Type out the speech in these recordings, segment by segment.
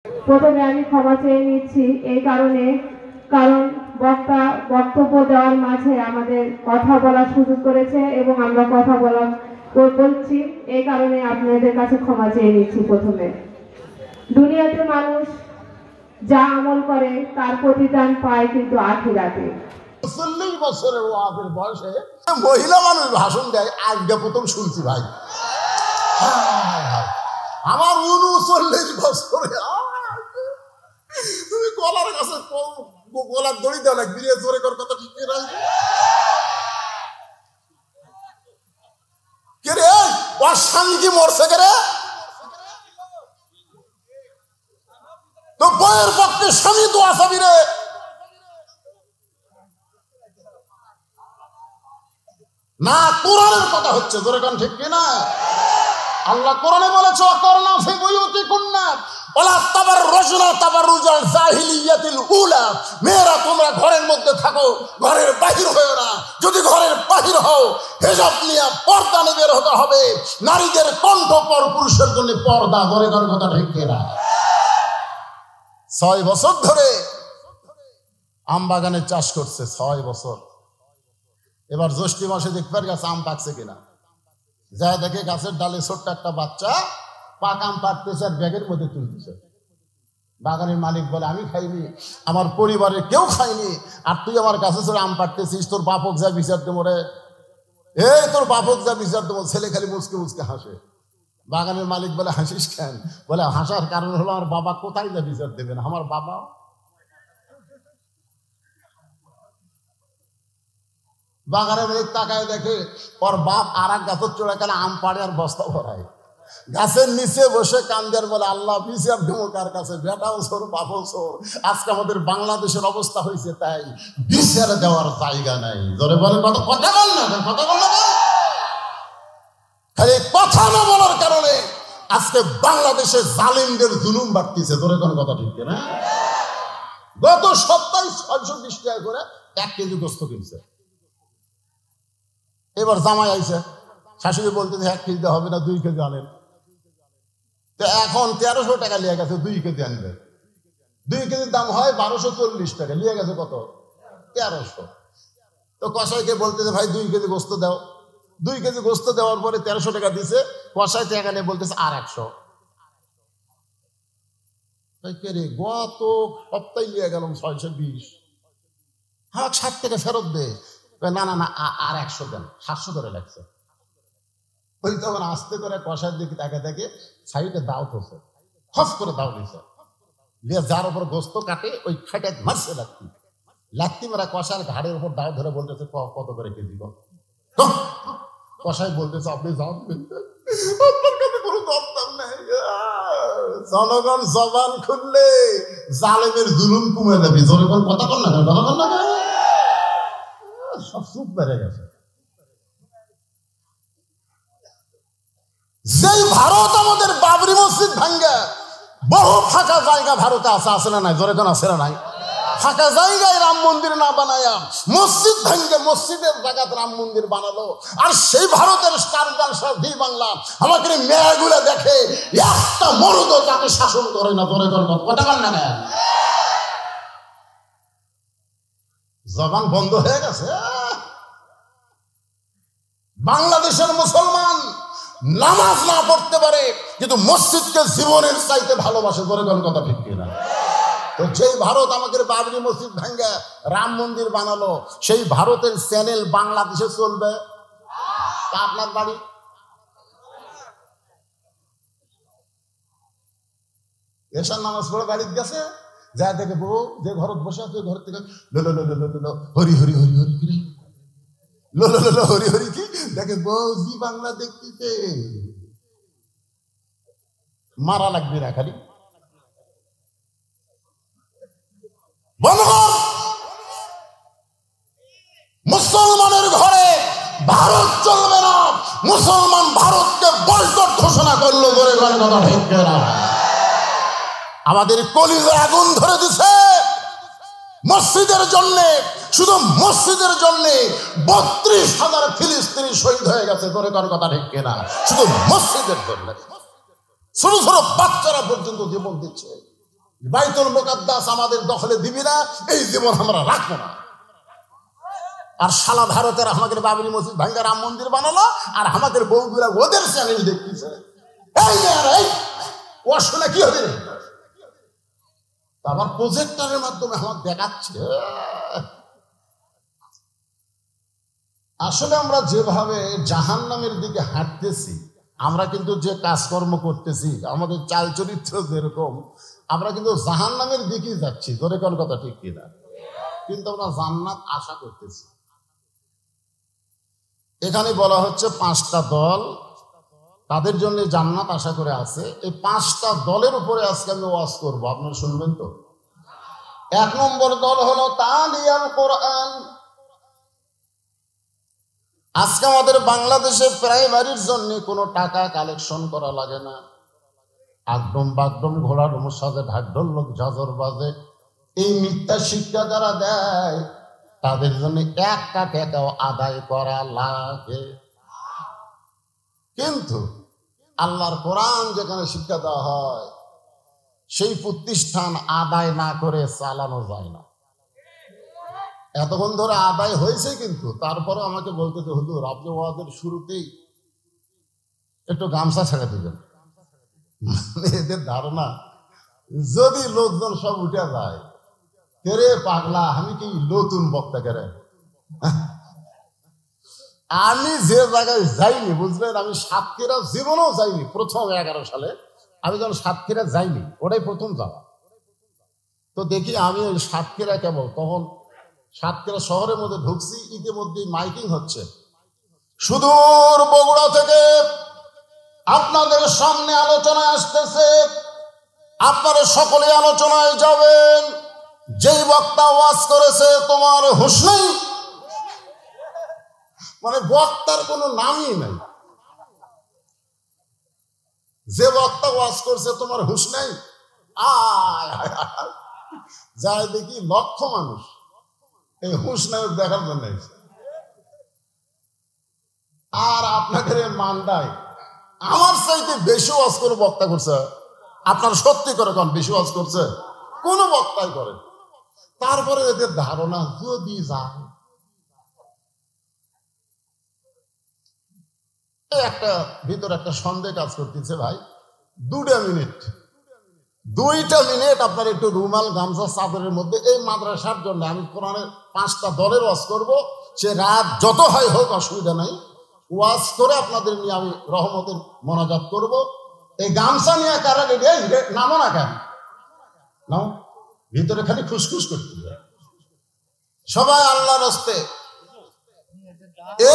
প্রথমে আমি ক্ষমা চেয়ে নিচ্ছি এই কারণে, কারণ বক্তা বক্তব্য দেওয়ার মাঝে আমাদের কথা বলার সুযোগ করেছে এবং আমরা কথা বলছি, এই কারণে আপনাদের কাছে ক্ষমা চেয়ে নিচ্ছি। প্রথমে, দুনিয়াতে মানুষ যা আমল করে তার প্রতিদান পায় কিন্তু আখিরাতে। 40 বছরের ওয়াজের বয়সে মহিলা মানুষ ভাষণ দেয়, আজকে প্রথম শুনছি ভাই। আমার 39 বছরে তুমি গলার কাছে গলার দড়ি দেওয়া লাগবে, জোরে কর কথা ঠিক না? কে রে ওর স্বামী কি মরছে কে রে? তো বইয়ের পক্ষে স্বামী তো আসাবি রে। না, কোরআনের কথা হচ্ছে, জোরে কান ঠিক কিনা? আল্লাহ কোরআনে বলেছে অকরনা ফি বুয়ুতিকুন্না ওয়ালা তাবাররুজনা তাবাররুজাল জাহিলিয়াতিল উলা, মেয়েরা তোমরা ঘরের মধ্যে থাকো, ঘরের বাহির হয়ো না। যদি ঘরের বাহির হও হিজাব নিয়ে পর্দা নিয়ে বের হতে হবে। নারীদের কণ্ঠ পর পুরুষের জন্য পর্দা, জোরে কান কথা ঠিক কিনা? 6 বছর ধরে আম বাগানে চাষ করছে, 6 বছর। এবার জ্যৈষ্ঠ মাসে দেখবার গাছে আম পাকছে কিনা, যা দেখে গাছের ডালে ছোট্ট একটা বাচ্চা পাক আম পাকতেছে আর ব্যাগের মধ্যে তুলতেছে। বাগানের মালিক বলে, আমি খাইনি, আমার পরিবারের কেউ খায়নি, আর তুই আমার কাছে চলে আম পাকতেছিস, তোর বাপক যা বিচার দেবো রে, এই তোর বাপক যা বিচার দেবো। ছেলে খালি মুচকে মুচকে হাসে। বাগানের মালিক বলে, হাসিস কেন? বলে, হাসার কারণ হলো আমার বাবা কোথায় যা বিচার দেবেন, আমার বাবা বাগানের মালিক তাকায় দেখে ওর বাপ আর এক গাছের চড়ে কেন আম পাড়ে আর বস্তা ভরায়। গাছের নিচে বসে কান্দের বলে, আল্লাহ বিচার দেবো কার কাছে? বেটাও চোর, বাপও চোর। আজকে আমাদের বাংলাদেশের অবস্থা হয়েছে তাই, বিচার দেওয়ার জায়গা নাই। ধরে বলে কথা বল না, কথা বল না। খালি কথা না বলার কারণে আজকে বাংলাদেশে জালিমদের জুলুম বাড়তিছে। ধরে কোন কথা ঠিক না? গত সপ্তাহে 620 টাকা করে 1 কেজি গোস্ত কিনছে। এবার জামাই আইছে, শাশুড়ি বলতেছে 1 কেজি হবে না, 2 কেজি আনেন। তো এখন 1300 টাকা লিয়ে গেছে, 2 কেজি আনবে। 2 কেজির দাম হয় 1240 টাকা, লিয়ে গেছে কত? 1300। তো কসাইকে বলতেছে, ভাই 2 কেজি গোস্ত দাও। 2 কেজি গোস্ত দেওয়ার পরে 1300 টাকা দিছে। কসাই টাকা নিয়ে বলতেছে আর 100। গত সপ্তাহে লিয়ে গেলাম 620। হ্যাঁ, 60 টাকা ফেরত দে। না না না, আর 100 দেন, 700 করে লাগছে। ওই তখন আস্তে করে কষার দিকে তাকে দেখে সাইডে দাও করছে, হস করে দাও দিছে, যার উপর গোস্ত কাটে ওই খাইটা মারছে লাত্তি। লাত্তি মারা কষার ঘাড়ের উপর দাও ধরে বলতেছে, কত করে কেজি? কষাই বলতেছে, আপনি যাও, আপনার কাছে কোনো দরকার নেই। জনগণ জবান খুললে জালেমের জুলুম কমে যাবে। জনগণ কথা বল না, কথা বল না, সব চুপ বেড়ে গেছে। যেই ভারত আমাদের বাবরি মসজিদ ভাঙ্গে, বহু ফাঁকা জায়গা ভারতে আছে না নাই? জোরে কোন আছে না নাই? ফাঁকা জায়গায় রাম মন্দির না বানায়া মসজিদ ভাঙ্গে মসজিদের জায়গাতে রাম মন্দির বানালো। আর সেই ভারতের স্টার ভি বাংলা আমাকে মেয়েগুলো দেখে, একটা মরুদ তাকে শাসন করে না। জোরে কোন কথা বল না, জবান বন্ধ হয়ে গেছে। বাংলাদেশের মুসলমান নামাজ না পড়তে পারে কিন্তু মসজিদকে জীবনের চাইতে ভালোবাসে। করে কোন কথা ঠিক কিনা? তো যেই ভারত আমাদের বাবরি মসজিদ ভাঙ্গা রাম মন্দির বানালো, সেই ভারতের চ্যানেল বাংলাদেশে চলবে? আপনার বাড়ি এসার নামাজ পড়ে বাড়িতে গেছে, যা দেখে বউ যে ঘরত বসে আছে, ঘর থেকে হরি হরি হরি হরি কি হরি হরি কি দেখে, বউ জি বাংলা দেখতেছে। মারা লাগবে না খালি। মুসলমানের ঘরে ভারত চলবে না, মুসলমান ভারতকে বয়কট ঘোষণা করলো। বলে কথা ঠিক না? আমাদের কলিজে আগুন ধরে দিছে মসজিদের জন্য। শুধু মসজিদের জন্য 32,000 ফিলিস্তিনি শহীদ হয়ে গেছে। করে কার কথা ঠিক কিনা? শুধু মসজিদের জন্য ছোট ছোট বাচ্চারা পর্যন্ত জীবন দিচ্ছে। বাইতুল মুকাদ্দাস আমাদের দখলে দিবি না, এই জীবন আমরা রাখবো না। আর সারা ভারতের আমাদের বাবরি মসজিদ ভাঙ্গা রাম মন্দির বানালো, আর আমাদের বউগুলা ওদের চ্যানেল দেখতেছে। এই ও শুনে কি হবে রে? আবার প্রজেক্টরের মাধ্যমে আমার দেখাচ্ছে। আসলে আমরা যেভাবে জাহান্নামের দিকে হাঁটতেছি, আমরা কিন্তু যে কাজকর্ম করতেছি, আমাদের চাল চরিত্র যেরকম, আমরা কিন্তু জাহান্নামের দিকেই যাচ্ছি। ধরে কোন কথা ঠিক কিনা? কিন্তু আমরা জান্নাত আশা করতেছি। এখানে বলা হচ্ছে 5টা দল, তাদের জন্য জান্নাত আশা করে আছে। এই 5টা দলের উপরে আজকে আমি ওয়াজ করবো, আপনারা শুনবেন তো। 1 নম্বর দল হলো তালিয়াল কোরআন। আজকে আমাদের বাংলাদেশে প্রাইমারির জন্য কোনো টাকা কালেকশন করা লাগে না। আগডম বাগডম ঘোড়ার সাজে ঢাকঢোল লোক ঝাঁঝর বাজে, এই মিথ্যা শিক্ষা যারা দেয় তাদের জন্য 1টা টাকাও আদায় করা লাগে। কিন্তু আল্লাহর কোরআন যেখানে শিক্ষা দেওয়া হয়, সেই প্রতিষ্ঠান আদায় না করে চালানো যায় না। এতক্ষণ ধরে আদায় হয়েছে, কিন্তু তারপরে আমাকে বলতে তো হুজুর, আপনি ওয়াজের শুরুতেই একটু গামছা ছেড়ে দিবেন। এদের ধারণা যদি লোকজন সব উঠে যায়, কেরে পাগলা আমি কি নতুন বক্তা কেরে? আমি যে জায়গায় যাইনি, বুঝলেন, আমি সাতক্ষীরা জীবনেও যাইনি। প্রথম 11 সালে আমি যখন সাতক্ষীরা যাইনি, ওটাই প্রথম যাওয়া। তো দেখি আমি ওই সাতক্ষীরা কেবল তখন সাতক্ষীরা শহরের মধ্যে ঢুকছি, ইতিমধ্যে মাইকিং হচ্ছে। সুদূর বগুড়া থেকে আপনাদের সামনে আলোচনায় আসতেছে, আপনারা সকলে আলোচনায় যাবেন। যেই বক্তা ওয়াজ করেছে তোমার হুঁশ নেই, মানে বক্তার কোনো নামই নাই। যে বক্তা ওয়াজ করছে তোমার হুঁশ নেই, যায় দেখি লক্ষ মানুষ এই হুঁশ নায়ক দেখার জন্য। আর আপনাদের মান্ডায় আমার চাইতে বেশি ওয়াজ করে বক্তা করছে। আপনার সত্যি করে কোন বেশি ওয়াজ করছে? কোন বক্তাই করে। তারপরে এদের ধারণা যদি যায় একটা ভিতরে একটা সন্দেহ কাজ করতেছে। ভাই 2টা মিনিট আপনার একটু রুমাল গামছা চাদরের মধ্যে, এই মাদ্রাসার জন্য আমি কোরআনের 5টা দলের ওয়াজ করব। সে রাত যত হয় হোক, অসুবিধা নাই। ওয়াজ করে আপনাদের নিয়ে আমি রহমতের মোনাজাত করব। এই গামছা নিয়ে কারা নামো না কেন? নাও, ভিতরে খালি খুসখুস করতে সবাই আল্লাহর রাস্তে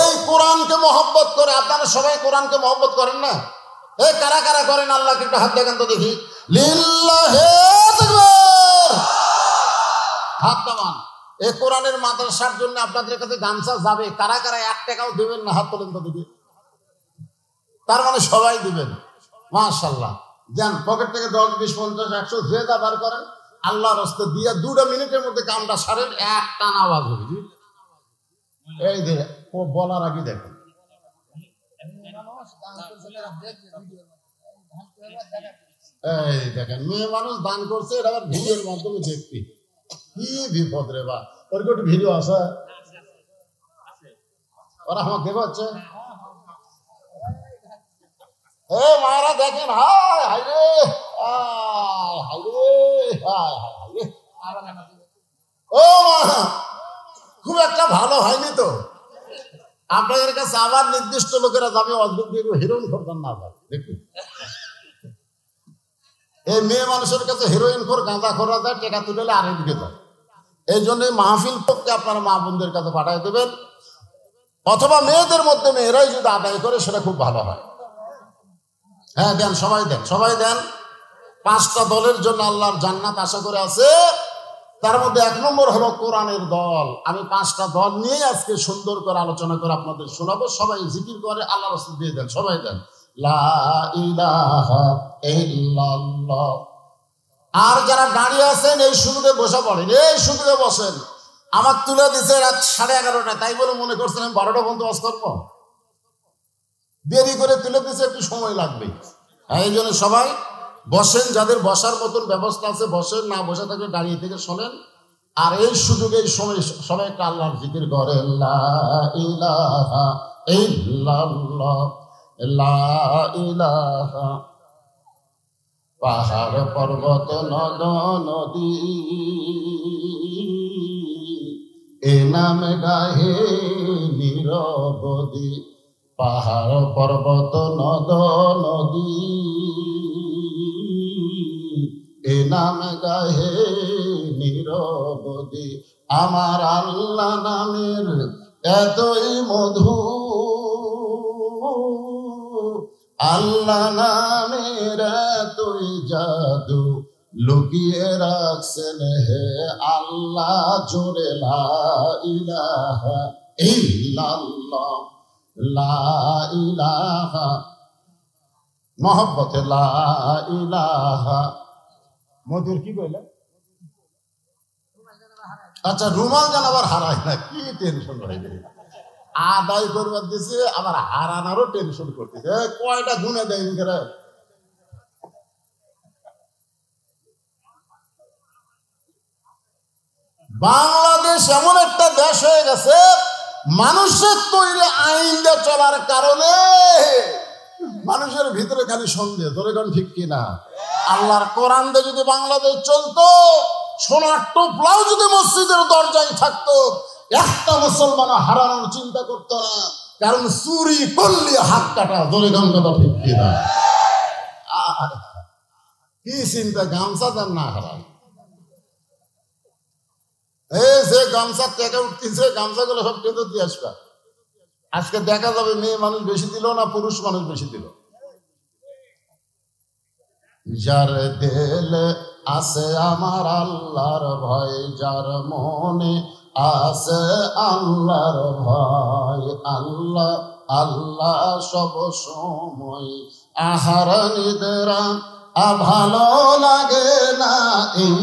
এই কোরআনকে মহব্বত করে। আপনারা সবাই কোরআনকে মহব্বত করেন না? এই কারা কারা করেন আল্লাহকে একটু হাত দেখান তো দেখি। লিল্লাহে তাকবীর, হাত নামান। এই কোরআনের মাদ্রাসার জন্য আপনাদের কাছে গামছা যাবে। কারা কারা 1 টাকাও দেবেন না? হাত তোলেন তো দেখি। তার মানে সবাই দিবেন। মাশাআল্লাহ, দেন পকেট থেকে 10, 20, 50, 100 যে যা বার করেন আল্লাহর রাস্তে দিয়ে 2টা মিনিটের মধ্যে কামটা সারেন। এক টানা আওয়াজ হবে। এই যে ও বলার আগে দেখেন, এই দেখেন মেয়ে মানুষ দান করছে, এটা আবার ভিডিওর মাধ্যমে দেখবি। কি বিপদ রে বা! ওর কি একটু ভিডিও আছে? ওরা আমাকে দেখাচ্ছে। এ মায়েরা দেখেন, হায় হায় রে, হায় রে, হায় হায় রে। ও মা, খুব একটা ভালো হয়নি তো। আপনাদের কাছে আবার নির্দিষ্ট লোকেরা যাবে, অদ্ভুত হিরোইন করবেন না। দেখুন, এই মেয়ে মানুষের কাছে হিরোইন খোর, গাঁজা খোরা যায়, টেকা তুলে আরেকদিকে যায়। এই জন্য মাহফিল পক্ষে আপনারা মা বোনদের কাছে পাঠাই দেবেন, অথবা মেয়েদের মধ্যে মেয়েরাই যদি আদায় করে সেটা খুব ভালো হয়। হ্যাঁ দেন, সবাই দেন, সবাই দেন। 5টা দলের জন্য আল্লাহর জান্নাত আশা করে আছে। তার মধ্যে 1 নম্বর হলো কোরআনের দল। আমি 5টা দল নিয়ে আজকে সুন্দর করে আলোচনা করে আপনাদের শোনাবো। সবাই জিকির করে আল্লাহ রাসূল দিয়ে দেন, সবাই দেন লা ইলাহা ইল্লাল্লাহ। আর যারা দাঁড়িয়ে আছেন এই শুরুতে বসে পড়েন, এই শুরুতে বসেন। আমার তুলে দিছে রাত 11:30, তাই বলে মনে করছেন আমি 12টা পর্যন্ত ওয়াজ করবো? দেরি করে তুলে দিছে, একটু সময় লাগবে। এই জন্য সবাই বসেন, যাদের বসার মতন ব্যবস্থা আছে বসেন, না বসে থাকলে দাঁড়িয়ে থেকে শোনেন। আর এই সুযোগে এই সময় সবাই একটা আল্লাহর জিকির করেন, লা ইলাহা ইল্লাল্লাহ, লা ইলাহা। পাহাড় পর্বত নদ নদী এ নাম গাহে নিরবধি। পাহাড় পর্বত নদ নদী এ নাম গাহে নিরবধি। আমার আল্লাহ নামের এতই মধু, আল্লাহ নামের এতই জাদু, লুকিয়ে রাখছেন হে আল্লাহ জোরে লা ইলাহা ইল্লাল্লাহ, লা ইলাহা মহব্বতে লা ইলাহা। মধুর কি কইলে? আচ্ছা, রুমাল যেন আবার হারায় না, কি টেনশন হয়ে গেল। আদায় করবার দিছে আবার হারানোরও টেনশন করতেছে, কয়টা গুনে দেয় করে। বাংলাদেশ এমন একটা দেশ হয়ে গেছে, মানুষের তৈরি আইন দিয়ে চলার কারণে মানুষের ভিতরে খালি সন্দেহ। ধরে কোন ঠিক কিনা? আল্লাহর কোরআন দিয়ে যদি বাংলাদেশ চলতো, সোনার টোপলাও যদি মসজিদের দরজায় থাকতো, একটা মুসলমান হারানোর চিন্তা করতো না। কারণ চুরি করলে হাত কাটা। ধরে কোন কথা ঠিক কিনা? কি চিন্তা, গামছা দেন না হারান। এই যে গামছা টেকা উঠতেছে, গামছাগুলো সব টেকে দিয়ে আসবা। আজকে দেখা যাবে মেয়ে মানুষ বেশি দিল না পুরুষ মানুষ বেশি দিল। যার দিলে আছে আমার আল্লাহর ভয়, যার মনে আছে আল্লাহর ভয়, আল্লাহ আল্লাহ সব সময়। আহার নিদ্রা ভালো লাগে না, এই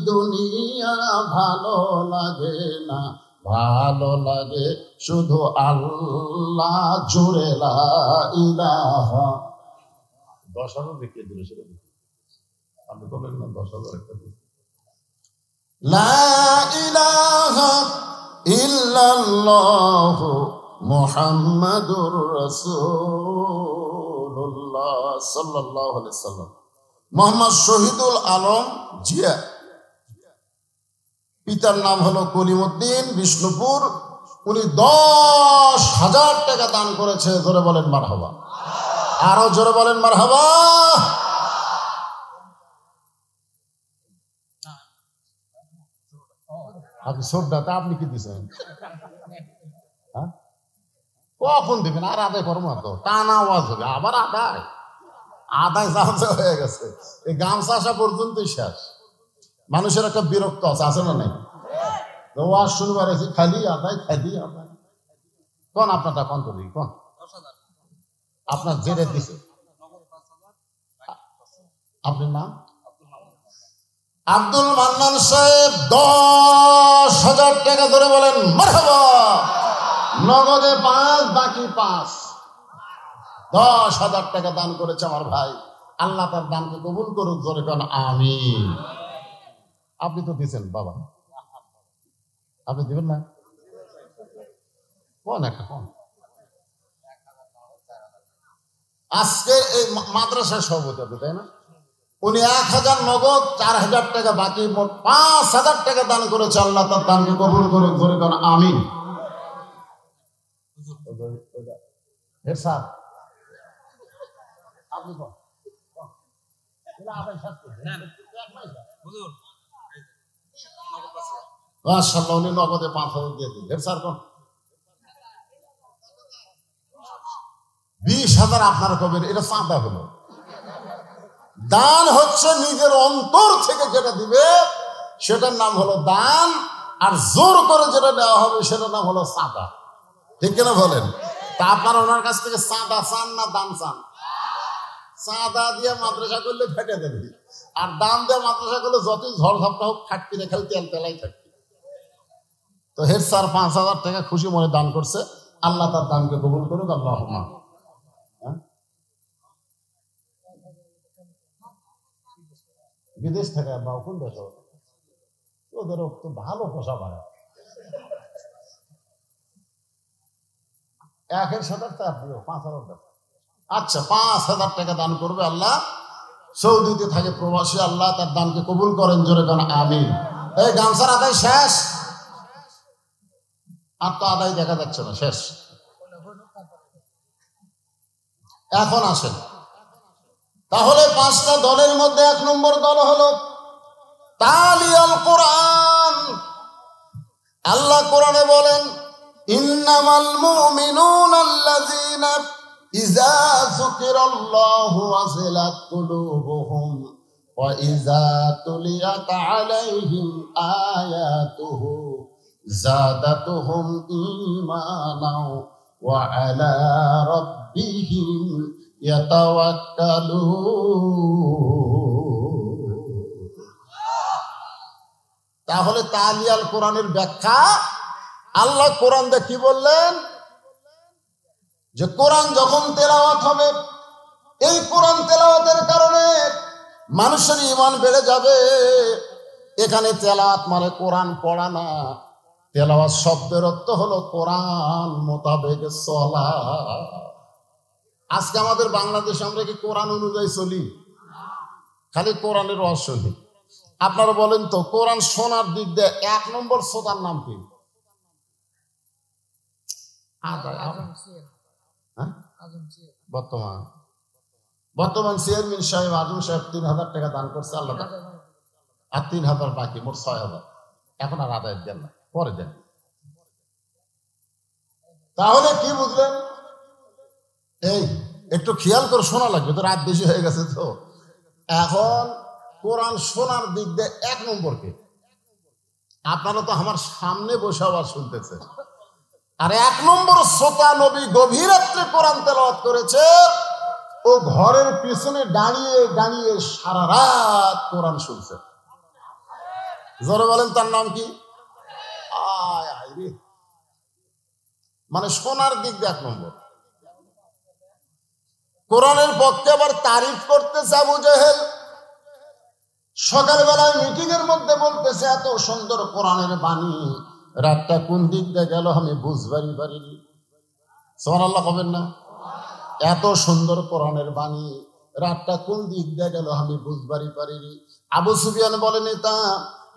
দুনিয়া ভালো লাগে না, ভালো লাগে শুধু আল্লাহ জোরে লা ইলাহা। 10,000 দেখিয়ে দিল, সেটা আপনি বলেন না 10,000 একটা দিন। লা ইলাহা ইল্লাল্লাহ মুহাম্মাদুর রাসূলুল্লাহ সাল্লাল্লাহু আলাইহি ওয়াসাল্লাম। মোহাম্মদ শহীদুল আলম জিয়া, পিতার নাম হলো কলিমউদ্দিন, বিষ্ণুপুর। উনি 10,000 টাকা দান করেছে। জোরে বলেন মারহাবা, আরো জোরে বলেন মারহাবা। আপনি শ্রদ্ধাটা আপনি কি দিচ্ছেন? কখন দিবেন? আর আদায় করবো তো, টানা আওয়াজ হবে আবার আদায়। আদায় জাহাজে হয়ে গেছে, এই গামছা আসা পর্যন্তই শেষ। মানুষের একটা বিরক্ত আছে না নাই? ওয়াজ শুনবার এসে খালি আদায়, খালি আদায়। কোন আপনারটা কোন তো দিই, কোন আপনার জেরে দিছে? আপনার নাম? আব্দুল মান্নান সাহেব 10,000 টাকা ধরে বলেন মারহাবা। নগদে 5, বাকি 5, 10,000 টাকা দান করেছে আমার ভাই। আল্লাহ তার দানকে কবুল করুক। জোরে কোন আমিন। আপনি তো দিচ্ছেন বাবা, আপনি দিবেন না? কোন একটা কোন আজকে এই মাদ্রাসার সভাপতি আপনি, তাই না? উনি 1,000 নগদ, 4,000 টাকা বাকি, মোট 5,000 টাকা দান করেছে। আল্লাহ তার দানকে কবুল করুক। জোরে কোন আমিন। স্যার আপনি উনি নগদে 5,000 দিয়ে দিন। স্যার কোন 20,000 আপনার কবের, এটা চাঁদা হলো। দান হচ্ছে নিজের অন্তর থেকে যেটা দিবে সেটার নাম হলো দান, আর জোর করে যেটা দেওয়া হবে সেটার নাম হলো চাঁদা। ঠিক কিনা বলেন? তা আপনারা ওনার কাছ থেকে চাঁদা চান না দান চান? চাঁদা দিয়ে মাদ্রাসা করলে ফেটে দেবে, আর দান দিয়ে মাদ্রাসা করলে যতই ঝড় ঝাপটা হোক থাকবি না, খালি তেল তেলাই থাকবি। তো হেড স্যার 5,000 টাকা খুশি মনে দান করছে। আল্লাহ তার দানকে কবুল করুক। আল্লাহুম্মা। বিদেশ থেকে বা কোন দেশ, ওদেরও তো ভালো পোষা পারে। 1,000 টাকা দিও, 5,000 টাকা। আচ্ছা, 5,000 টাকা দান করবে আল্লাহ। সৌদিতে থাকে প্রবাসী, আল্লাহ তার দানকে কবুল করেন, জোরে কারণ আমিন। এই গামছার আদায় শেষ, আর তো আদায় দেখা যাচ্ছে না, শেষ। এখন আসেন, তাহলে 5টা দলের মধ্যে 1 নম্বর দল হলো তালিয়াল কোরআন। আল্লাহ কোরআনে বলেন, ইন্নামাল মুমিনুনা আল্লাযীনা ইযা যুকিরাল্লাহু ওয়াজিলাত কুলুবুহুম ওয়া ইযা তুলিয়াত আলাইহিম আয়াতুহু যাদাতুহুম ঈমানাও ওয়া আলা রাব্বিহিম ইয়াতাওয়াক্কালুন। তাহলে তালিয়াল কোরআনের ব্যাখ্যা, আল্লাহ কোরআন দিয়ে কি বললেন, যে কোরআন যখন তেলাওয়াত হবে, এই কোরআন তেলাওয়াতের কারণে মানুষের ঈমান বেড়ে যাবে। এখানে তেলাওয়াত মানে কোরআন পড়া না, তেলাওয়াত শব্দের অর্থ হলো কোরআন মোতাবেক চলা। আজকে আমাদের বাংলাদেশে আমরা কি কোরআন অনুযায়ী চলি? খালি কোরআনের ওয়াজ শুনি। আপনারা বলেন তো, কোরআন শোনার দিক দিয়ে 1 নম্বর শ্রোতার নাম কি? বর্তমান চেয়ারম্যান সাহেব আজম সাহেব 3,000 টাকা দান করছে আল্লাহ, আর 3,000 বাকি, মোট 6,000। এখন আর আদায় দেন না, পরে দেন। তাহলে কি বুঝলেন? এই একটু খেয়াল করে শোনা লাগবে তো, রাত বেশি হয়ে গেছে তো। এখন কোরআন শোনার দিক দিয়ে 1 নম্বর কে? আপনারা তো আমার সামনে বসে আবার শুনতেছেন। আর 1 নম্বর শ্রোতা নবী গভীর রাত্রে কোরআন তেলাওয়াত করেছে, ও ঘরের পিছনে দাঁড়িয়ে দাঁড়িয়ে সারা রাত কোরআন শুনছে। জোরে বলেন, তার নাম কি? মানে শোনার দিক দিয়ে 1 নম্বর। কোরআনের পক্ষে আবার তারিফ করতেছে আবু জেহেল। সকালবেলায় মিটিং এর মধ্যে বলতেছে, এত সুন্দর কোরআনের বাণী, রাতটা কোন দিক দিয়ে গেল আমি বুঝবারই পারিনি। সুবহানাল্লাহ কবেন না? এত সুন্দর কোরআনের বাণী, রাতটা কোন দিক দিয়ে গেল আমি বুঝবারই পারিনি। আবু সুফিয়ান বলেন, তা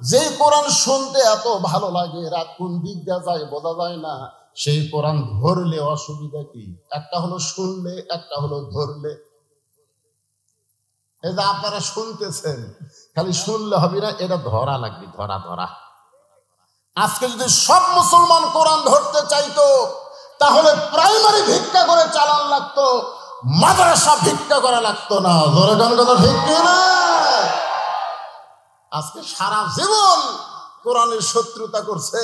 যেই কোরআন শুনতে এত ভালো লাগে, রাত কোন দিক দিয়ে যায় বোঝা যায় না, সেই কোরআন ধরলে অসুবিধা কি? একটা হলো শুনলে, একটা হলো ধরলে। এই যে আপনারা শুনতেছেন, খালি শুনলে হবে না, এটা ধরা লাগবে, ধরা ধরা। আজকে যদি সব মুসলমান কোরআন ধরতে চাইতো, তাহলে প্রাইমারি ভিক্ষা করে চালান লাগতো, মাদ্রাসা ভিক্ষা করা লাগতো না। ধরে গান কথা ঠিক কিনা? আজকে সারা জীবন কোরআনের শত্রুতা করছে,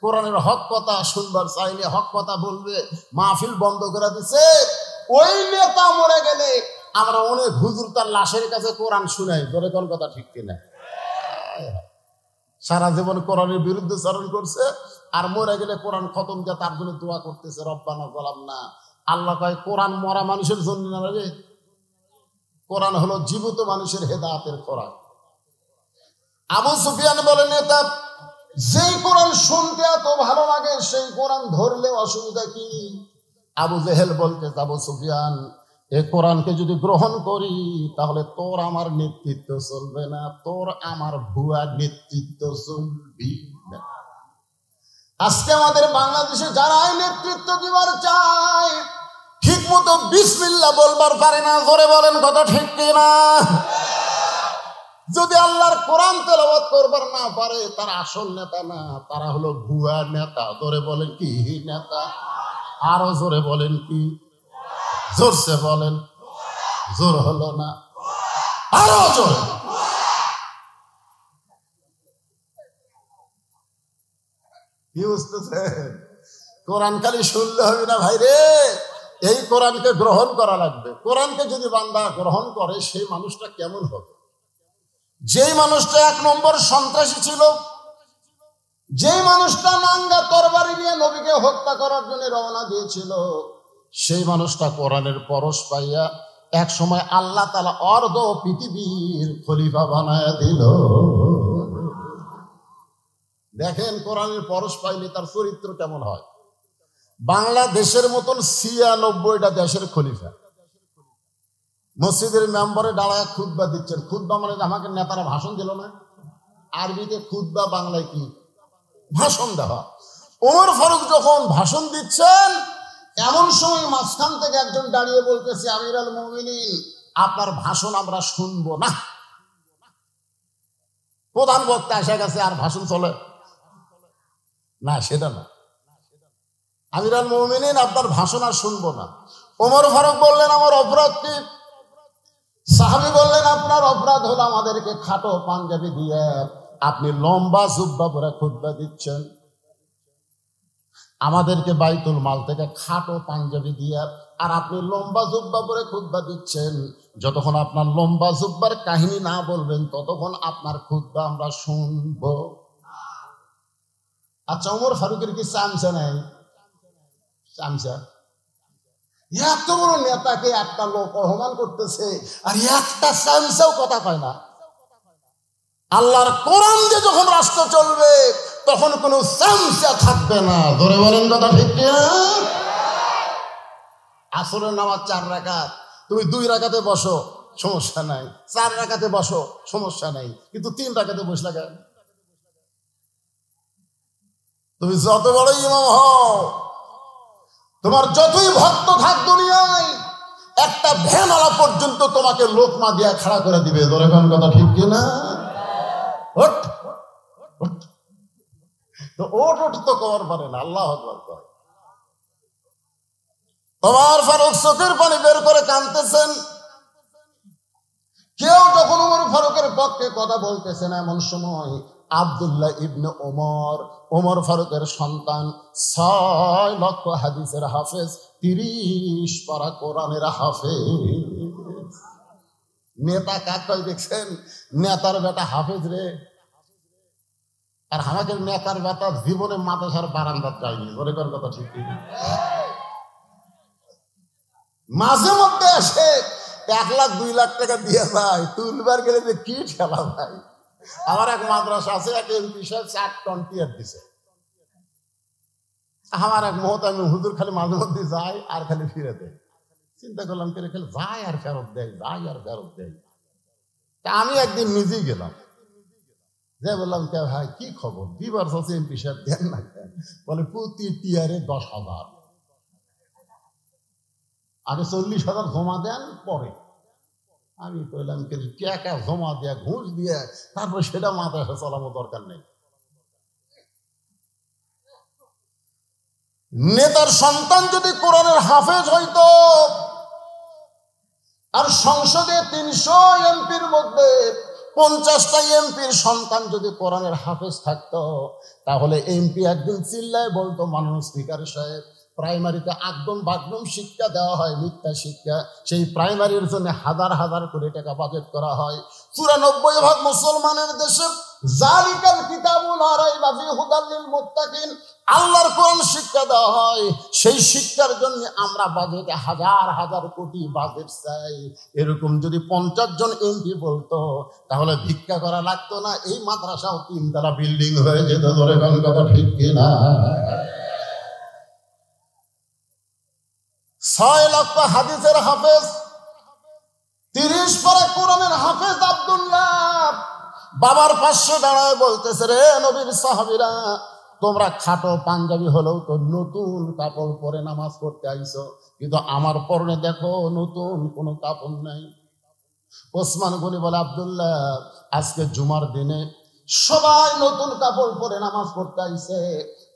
কোরআনের হক কথা শুনবার চাইলে হক কথা বলবে, মাহফিল বন্ধ করে দিছে। ওই নেতা মরে গেলে আমরা অনেক হুজুর তার লাশের কাছে কোরআন শুনাই। ধরে কোন কথা ঠিক কিনা? সারা জীবন কোরআনের বিরুদ্ধে চারণ করছে, আর মরে গেলে কোরআন খতম দিয়ে তার জন্য দোয়া করতেছে, রব্বানা যালামনা। আল্লাহ কয়, কোরআন মরা মানুষের জন্য না রে, কোরআন হলো জীবিত মানুষের হেদায়েতের খোরাক। আবু সুফিয়ান বলেন, নেতা যেই কোরআন শুনতে এত ভালো লাগে, সেই কোরআন ধরলে অসুবিধা কি? আবু জেহেল বলতে, আবু সুফিয়ান, এই কোরআনকে যদি গ্রহণ করি, তাহলে তোর আমার নেতৃত্ব চলবে না, তোর আমার ভুয়া নেতৃত্ব চলবি না। আজকে আমাদের বাংলাদেশে যারাই নেতৃত্ব দিবার চায়, ঠিক মতো বিসমিল্লাহ বলবার পারে না। জোরে বলেন কথা ঠিক কিনা? যদি আল্লাহর কোরআন তেলাওয়াত করবার না পারে, তারা আসল নেতা না, তারা হলো ভুয়া নেতা। জোরে বলেন কি নেতা? আরো জোরে বলেন কি? জোরসে বলেন। জোর হলো না, আরো জোরে। কি বুঝতেছে? কোরআন খালি শুনলে হবে না ভাই রে, এই কোরআনকে গ্রহণ করা লাগবে। কোরআনকে যদি বান্দা গ্রহণ করে, সেই মানুষটা কেমন হবে? যেই মানুষটা 1 নম্বর সন্ত্রাসী ছিল, যেই মানুষটা নাঙ্গা তরবারি নিয়ে নবীকে হত্যা করার জন্য রওনা দিয়েছিল, সেই মানুষটা কোরআনের পরশ পাইয়া এক সময় আল্লাহ তাআলা অর্ধ পৃথিবীর খলিফা বানায় দিল। দেখেন কোরআনের পরশ পাইলে তার চরিত্র কেমন হয়। বাংলাদেশের মতন 96টা দেশের খলিফা মসজিদের মেম্বারে দাঁড়ায় খুতবা দিচ্ছেন। খুতবা মানে আমাকে নেতারা ভাষণ দিল না, আরবিতে খুতবা, বাংলায় কি ভাষণ দেওয়া। ওমর ফারুক যখন ভাষণ দিচ্ছেন এমন সময় মাঝখান থেকে একজন দাঁড়িয়ে বলতেছে, আমিরুল মুমিনিন আপনার ভাষণ আমরা শুনবো না। প্রধান বক্তা এসে গেছে, আর ভাষণ চলে না, সেটা না। আমিরুল মুমিনিন আপনার ভাষণ আর শুনবো না। ওমর ফারুক বললেন আমার অপরাধ কি? সাহাবী বললেন আপনার অপরাধ হলো আমাদেরকে খাটো পাঞ্জাবি দিয়ে আপনি লম্বা জুব্বা পরে খুতবা দিচ্ছেন, আমাদেরকে বাইতুল মাল থেকে খাটো পাঞ্জাবি দিয়ে আর আপনি লম্বা জুব্বা পরে খুতবা দিচ্ছেন। যতক্ষণ আপনার লম্বা জুব্বার কাহিনী না বলবেন ততক্ষণ আপনার খুতবা আমরা শুনবো। আচ্ছা, ওমর ফারুকের কি চামচা নাই? চামচা? এত বড় নেতাকে একটা লোক অপমান করতেছে আর একটা চামচাও কথা কয় না। আল্লাহর কোরআন দিয়ে যখন রাষ্ট্র চলবে তখন কোনো চামচা থাকবে না। ধরে বলেন কথা ঠিক কিনা? আসরের নামাজ 4 রাকাত, তুমি 2 রাকাতে বসো সমস্যা নাই, 4 রাকাতে বসো সমস্যা নাই, কিন্তু 3 রাকাতে বসলে কেন? তুমি যত বড় ইমাম হও, তোমার যতই ভক্ত থাক দুনিয়ায়, একটা ভ্যানওয়ালা পর্যন্ত তোমাকে লোকমা দিয়া খাড়া করে দিবে। ধরে কোন কথা ঠিক কিনা? ওঠ ওঠ, তো ওঠ ওঠ তো কবার পারে না। আল্লাহু আকবার কয়। ওমর ফারুক চোখের পানি বের করে কাঁদতেছেন। কেউ যখন ওমর ফারুকের পক্ষে কথা বলতেছেন এমন সময় আব্দুল্লাহ ইবনে ওমর, ওমর ফারুকের সন্তান, 6 লক্ষ হাদিসের হাফেজ, 30 পারা কোরআনের হাফেজ। নেতা কাক কয় দেখছেন? নেতার বেটা হাফেজ রে। আর আমাদের নেতার বেটা জীবনে মাদ্রাসার বারান্দা যায়নি। ওরে কোন কথা ঠিক কি? মাঝে মধ্যে এসে 1 লাখ 2 লাখ টাকা দিয়ে যায়, তুলবার গেলে যে কি ঠেলা ভাই। আমার এক মাদ্রাসা আছে, এক এমপি সাহেব 4 টন টিয়ার দিছে। আমার এক মহতামি হুজুর খালি মাঝে মধ্যে যায় আর খালি ফিরে দেয়। চিন্তা করলাম করে খালি যায় আর ফেরত দেয়, যায় আর ফেরত দেয়। তা আমি একদিন নিজেই গেলাম, যে বললাম কে ভাই কি খবর, দিবার হচ্ছে এমপি সাহেব দেন না কেন? বলে প্রতি টিয়ারে 10,000, আগে 40,000 জমা দেন পরে। আমি কইলাম টাকা জমা দেয়া ঘুষ দিয়ে তারপর সেটা মাথায় চালানো দরকার নেই। নেতার সন্তান যদি কোরআনের হাফেজ হইতো আর সংসদে 300 এমপির মধ্যে 50টা এমপির সন্তান যদি কোরআনের হাফেজ থাকতো, তাহলে এমপি একদিন চিল্লায় বলতো মাননীয় স্পিকার সাহেব, প্রাইমারিতে একদম বাগদম শিক্ষা দেওয়া হয়, মিথ্যা শিক্ষা, সেই প্রাইমারির জন্য হাজার হাজার কোটি টাকা বাজেট করা হয়। 94% মুসলমানের দেশে জালিকাল কিতাবুল লা রাইবা ফিহি হুদাল লিল মুত্তাকিন, আল্লাহর কোরআন শিক্ষা দেওয়া হয়। সেই শিক্ষার জন্য আমরা বাজেটে হাজার হাজার কোটি বাজেট চাই। এরকম যদি 50 জন এমপি বলতো তাহলে ভিক্ষা করা লাগতো না, এই মাদ্রাসাও 3 তলা বিল্ডিং হয়ে যেত। ধরে কোন কথা ঠিক কিনা? 6 লক্ষ হাদিসের হাফেজ, 30 পারা কোরআনের হাফেজ আব্দুল্লাহ বাবার পাশে দাঁড়ায় বলতেছে, রে নবীর সাহাবীরা, তোমরা খাটো পাঞ্জাবি হলেও তো নতুন কাপড় পরে নামাজ পড়তে আইছো, কিন্তু আমার পরনে দেখো নতুন কোনো কাপড় নাই। ওসমান গনি বলে, আব্দুল্লাহ আজকে জুমার দিনে সবাই নতুন কাপড় পরে নামাজ পড়তে আইছে,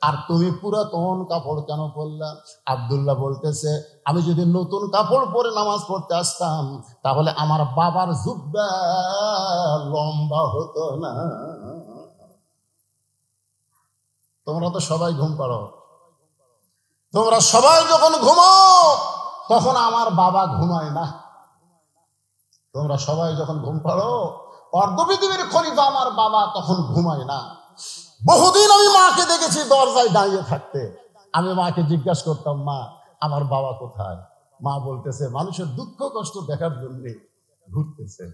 আর তুমি পুরাতন কাপড় কেন পরলা? আব্দুল্লাহ বলতেছে, আমি যদি নতুন কাপড় পরে নামাজ পড়তে আসতাম তাহলে আমার বাবার জুব্বা লম্বা হতো না। তোমরা তো সবাই ঘুম পাড়ো, তোমরা সবাই যখন ঘুমাও তখন আমার বাবা ঘুমায় না। তোমরা সবাই যখন ঘুম পাড়ো, অর্ধ পৃথিবীর খলিফা আমার বাবা তখন ঘুমায় না। বহুদিন আমি মাকে দেখেছি দরজায় দাঁড়িয়ে থাকতে। আমি মাকে জিজ্ঞাসা করতাম, মা আমার বাবা কোথায়? মা বলতেছে মানুষের দুঃখ কষ্ট দেখার জন্য ঘুরতেছে।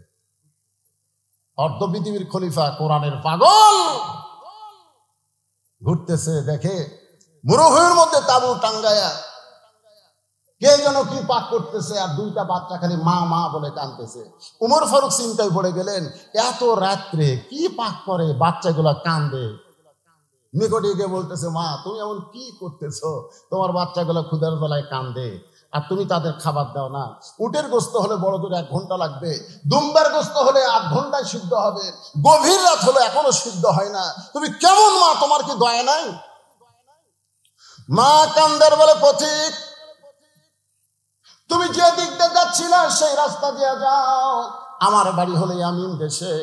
অর্ধ পৃথিবীর খলিফা কোরআনের পাগল ঘুরতেছে, দেখে মরুভূমির মধ্যে তাবু টাঙ্গায়া কে যেন কি পাক করতেছে, আর দুইটা বাচ্চা খালি মা মা বলে কাঁদতেছে। উমর ফারুক চিন্তায় পড়ে গেলেন, এত রাত্রে কি পাক করে বাচ্চাগুলা কান্দে। নিকটে গিয়ে বলতেছে, মা তুমি এমন কি করতেছো, তোমার বাচ্চাগুলা ক্ষুধার বেলায় কান্দে আর তুমি তাদের খাবার দাও না। উটের গোস্ত হলে বড় করে 1 ঘন্টা লাগবে, দুম্বার গোস্ত হলে 8 ঘন্টায় সিদ্ধ হবে, গভীর রাত হলে এখনো সিদ্ধ হয় না, তুমি কেমন মা, তোমার কি দয়া নাই? মা কান্দের বলে, পথিক তুমি যে দিক দিয়ে যাচ্ছিলে সেই রাস্তা দিয়ে যাও, আমার বাড়ি হলে ইয়ামিন দেশে।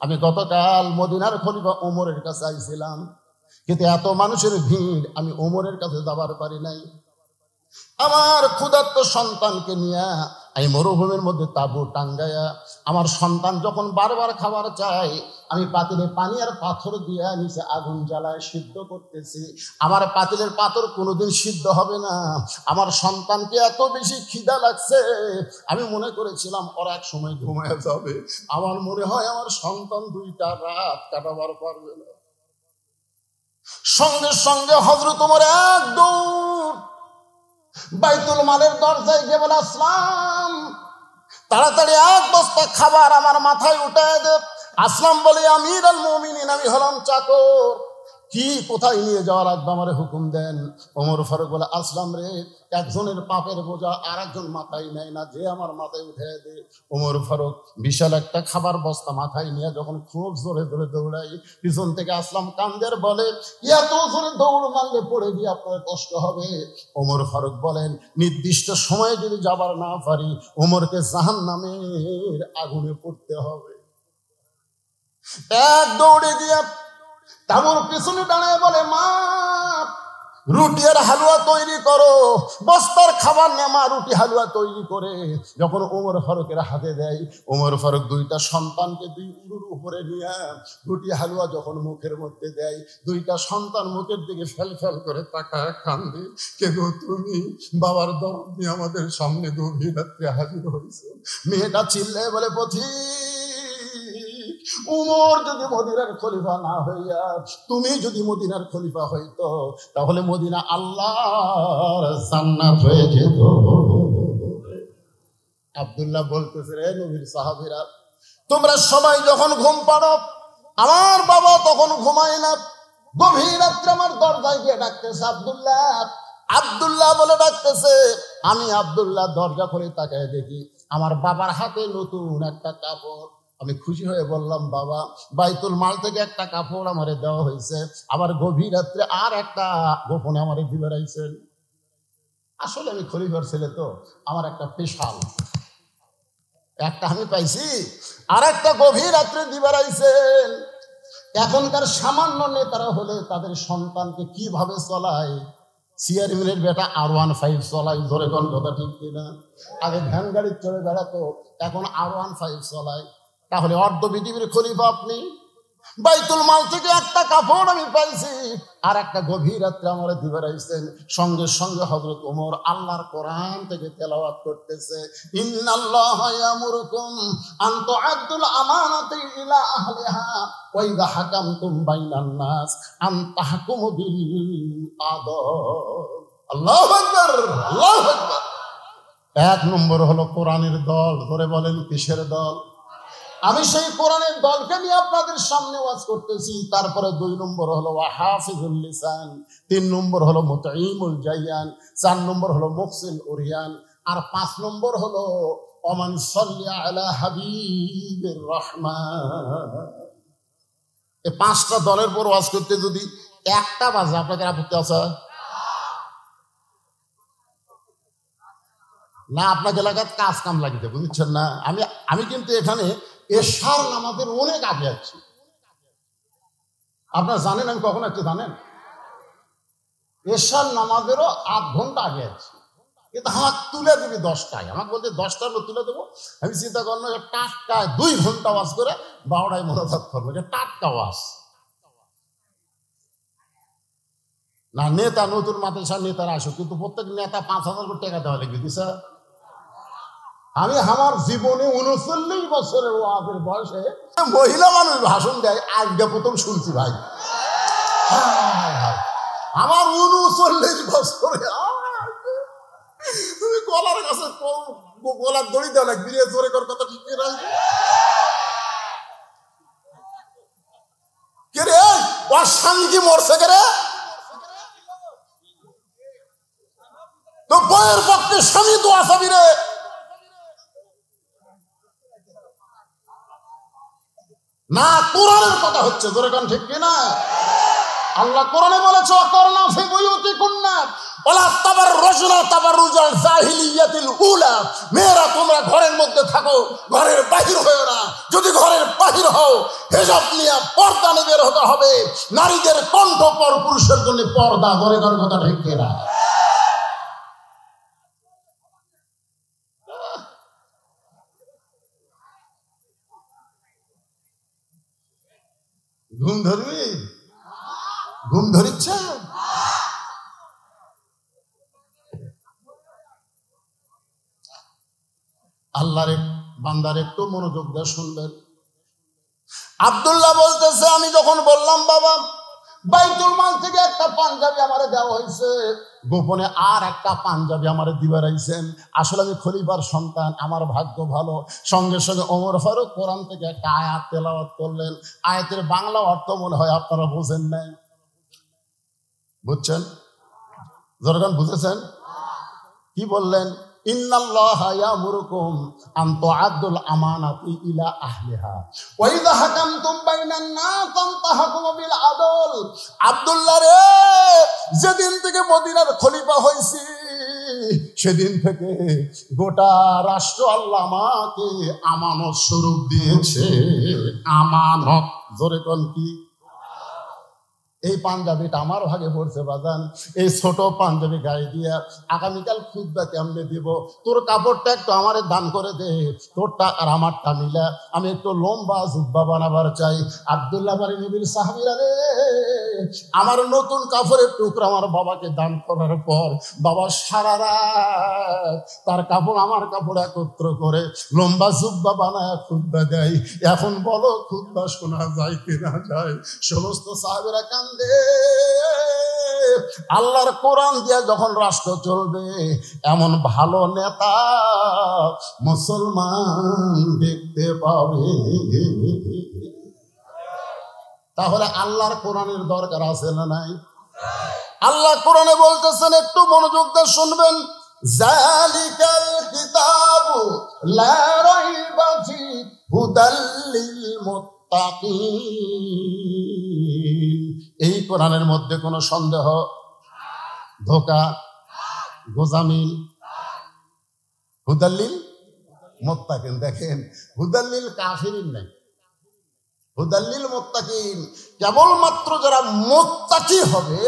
আমি গতকাল মদিনার খলিফা ওমরের কাছে আইছিলাম, কিন্তু এত মানুষের ভিড় আমি ওমরের কাছে যাবার পারি নাই। আমার ক্ষুধার্ত সন্তানকে নিয়ে আমি মরুভূমির মধ্যে তাবু টাঙ্গায়া, আমার সন্তান যখন বারবার খাবার চায় আমি পাতিলে পানি আর পাথর দিয়ে নিচে আগুন জ্বালায় সিদ্ধ করতেছি। আমার পাতিলের পাথর কোনোদিন সিদ্ধ হবে না। আমার সন্তানকে এত বেশি খিদা লাগছে, আমি মনে করেছিলাম ওরা এক সময় ঘুমায় যাবে। আমার মনে হয় আমার সন্তান 2টা রাত কাটাবার পারবে না। সঙ্গে সঙ্গে হযরত ওমর এক দৌড় বাইতুল মালের দরজায় গিয়ে বলে, আসলাম তাড়াতাড়ি 1 বস্তা খাবার আমার মাথায় উঠায় দে। আসলাম বলে, আমির আল মুমিনিন, আমি হলাম চাকর, কি কোথায় নিয়ে যাওয়া লাগবে আমারে হুকুম দেন। ওমর ফারুক বলে, আসলাম রে, একজনের পাপের বোঝা আর একজন মাথায় নেয় না, যে আমার মাথায় উঠে দে। ওমর ফারুক বিশাল একটা খাবার বস্তা মাথায় নিয়ে যখন খুব জোরে জোরে দৌড়াই, পিছন থেকে আসলাম কান্দের বলে, এত জোরে দৌড় মারলে পড়ে গিয়ে আপনার কষ্ট হবে। ওমর ফারুক বলেন, নির্দিষ্ট সময়ে যদি যাবার না পারি ওমরকে জাহান্নামের আগুনে পড়তে হবে। এক দৌড়ে গিয়া তাবুর পিছনে দাঁড়ায় বলে, মা রুটি আর হালুয়া তৈরি করো। বস্তার খাবার নিয়ে মা রুটি হালুয়া তৈরি করে যখন ওমর ফারুকের হাতে দেয়, ওমর ফারুক 2টা সন্তানকে 2 উরুর উপরে নিয়ে রুটি হালুয়া যখন মুখের মধ্যে দেয়, 2টা সন্তান মুখের দিকে ফেল ফেল করে তাকায় কান্দে। কে গো তুমি? বাবার দরদ নিয়ে আমাদের সামনে গভীর রাত্রে হাজির হয়েছে। মেয়েটা চিল্লায় বলে, পথিক উমর যদি মদিনার খলিফা না হইয়া তুমি যদি মদিনার খলিফা হইতো তাহলে মদিনা আল্লাহর জান্নাত হয়ে যেত। আব্দুল্লাহ বলতেছে, রে নবীর সাহাবীরা, তোমরা সবাই যখন ঘুম পাড়ো আমার বাবা তখন ঘুমায় না, গভীর রাত্রে আমার দরজায় গিয়ে ডাকতেছে, আব্দুল্লাহ আব্দুল্লাহ বলে ডাকতেছে। আমি আব্দুল্লাহ দরজা খুলে তাকায় দেখি আমার বাবার হাতে নতুন একটা কাপড়। আমি খুশি হয়ে বললাম, বাবা বাইতুল মাল থেকে একটা কাপড় আমারে দেওয়া হয়েছে, আবার গভীর রাত্রে আর একটা গোপনে আমারে দিয়ে বেড়াইছেন। আসলে আমি খলিফার ছেলে তো, আমার একটা স্পেশাল একটা আমি পাইছি, আর একটা গভীর রাত্রে দিয়ে বেড়াইছেন। এখনকার সামান্য নেতারা হলে তাদের সন্তানকে কিভাবে চলায়, চেয়ারম্যানের বেটা R15 চলায়, ধরে কোন কথা ঠিক কিনা? আগে ভ্যান গাড়ি চড়ে বেড়াতো, এখন R15 চলায়। তাহলে অর্ধ পৃথিবীর খলিফা আপনি। বাইতুল মাল থেকে একটা কাপড় আমি পাইছি, আর একটা গভীর রাত্রে আমার দিয়ে বেড়াইছেন। সঙ্গে সঙ্গে হযরত ওমর আল্লাহর কোরআন থেকে তেলাওয়াত করতেছে, ইন্নাল্লাহা ইয়ামুরুকুম আন তুআদ্দুল আমানাতি ইলা আহলিহা ওয়া ইযা হাকামতুম বাইনান নাস আন তাহকুমু বিল আদল। আল্লাহু আকবার, আল্লাহু আকবার। 1 নম্বর হলো কোরআনের দল। ধরে বলেন কিসের দল? আমি সেই কোরআনের দলকে নিয়ে আপনাদের সামনে ওয়াজ করতেছি। তারপরে 2 নম্বর হলো হাফিজুল লিসান, 3 নম্বর হলো মুতাইমুল জাইয়ান, 4 নম্বর হলো মুহসিন উরিয়ান, আর 5 নম্বর হলো ওমান সাল্লি আলা হাবিবির রহমান। এই 5টা দলের পর ওয়াজ করতে যদি 1টা বাজে আপনাদের আপত্তি আছে না? আপনাকে এলাকার কাজ কাম লাগিতে বুঝছেন না? আমি কিন্তু এখানে এশার নামাজের অনেক আগে আছি। আপনারা জানেন আমি কখন আছি জানেন? এশার নামাজেরও 8 ঘন্টা আগে আছি। কিন্তু হাত তুলে দিবি 10টায়, আমাকে বলতে 10টার মধ্যে তুলে দেবো। আমি চিন্তা করলাম টাটকায় 2 ঘন্টা ওয়াজ করে 12টায় মোনাজাত করবো, টাটকা ওয়াজ না। নেতা নতুন মাদ্রাসার নেতারা আসুক, কিন্তু প্রত্যেক নেতা 5,000 করে টাকা দেওয়া লাগবে দিছে। আমি আমার জীবনে 39 বছরের ওয়াজের বয়সে মহিলা মানুষ ভাষণ দেয় আজকে প্রথম শুনছি ভাই। আমার 39 বছরে তুমি গলার কাছে গলার দড়ি দেওয়া লাগবে জোরে কর কথা ঠিক কে রে ওর স্বামী কি মরছে কে রে? তো বইয়ের পক্ষে স্বামী তো আসাবি রে। না কোরআনের কথা হচ্ছে জোরে কান ঠিক কিনা? আল্লাহ কোরআনে বলেছে করোনা ফি বুয়ুতিকুন্না ওয়ালা তাবাররুজনা তাবাররুজাল জাহিলিয়াতিল উলা, মেয়েরা তোমরা ঘরের মধ্যে থাকো, ঘরের বাহির হও না। যদি ঘরের বাহির হও হিজাব নিয়ে পর্দা নিয়ে বের হতে হবে। নারীদের কণ্ঠ পর পুরুষের জন্য পর্দা জোরে কান কথা ঠিক কিনা? ঘুম ধরবি? ঘুম ধরিচ্ছে? আল্লাহর বান্দার একটু মনোযোগ দিয়ে শুনবেন। আব্দুল্লাহ বলতেছে আমি যখন বললাম বাবা বাইতুল মাল থেকে একটা পাঞ্জাবি আমারে দেওয়া হয়েছে, গোপনে আর একটা পাঞ্জাবি আমারে দিবার আইছেন। আসলে আমি খলিফার সন্তান, আমার ভাগ্য ভালো। সঙ্গে সঙ্গে ওমর ফারুক কোরআন থেকে একটা আয়াত তেলাওয়াত করলেন। আয়াতের বাংলা অর্থ মনে হয় আপনারা বোঝেন নাই, বুঝছেন? জনগণ বুঝেছেন? কি বললেন? ইন্নাল্লাহা ইয়ামুরুকুম আন তুআদ্দুল আমানাতি ইলা আহলিহা ওয়া ইযা হাকামতুম বাইনান নাস আন তাহকুমু বিল আদল। আব্দুল্লাহ রে, যেদিন থেকে মদিনার খলিফা হইছি সেদিন থেকে গোটা রাষ্ট্র আল্লাহ আমাকে আমানত স্বরূপ দিয়েছে। আমানত জোরে কোন কি? এই পাঞ্জাবিটা আমার ভাগে পড়ছে বাজান। এই ছোট পাঞ্জাবি গায়ে দিয়া আগামীকাল খুতবা কেমনে দিব? তোর কাপড়টা একটু আমারে দান করে দে, তোরটা আর আমারটা মিলা আমি একটু লম্বা জুব্বা বানাবার চাই। আব্দুল্লাহ বাড়ি নবীর সাহাবীরা রে, আমার নতুন কাপড়ের টুকরা আমার বাবাকে দান করার পর বাবা সারা রাত তার কাপড় আমার কাপড় একত্র করে লম্বা জুব্বা বানায় খুতবা দেয়। এখন বলো খুতবা শোনা যায় কিনা যায়? সমস্ত সাহাবীরা আল্লাহর কোরআন দিয়া যখন রাষ্ট্র চলবে এমন ভালো নেতা মুসলমান দেখতে পাবে। তাহলে আল্লাহর কোরআনের দরকার আছে না নাই? আল্লাহ কোরআনে বলতেছেন, একটু মনোযোগ দিয়ে শুনবেন। জালিকাল কিতাবু লা রাইবা ফি হুদাল লিল মুত্তাকিন। এই কোরআনের মধ্যে কোনো সন্দেহ, ধোকা, গোজামিল, হুদাল্লিল মুত্তাকিন। দেখেন, হুদাল্লিল কাফিরিন নাই, হুদাল্লিল মুত্তাকিন। কেবলমাত্র যারা মুত্তাকি হবে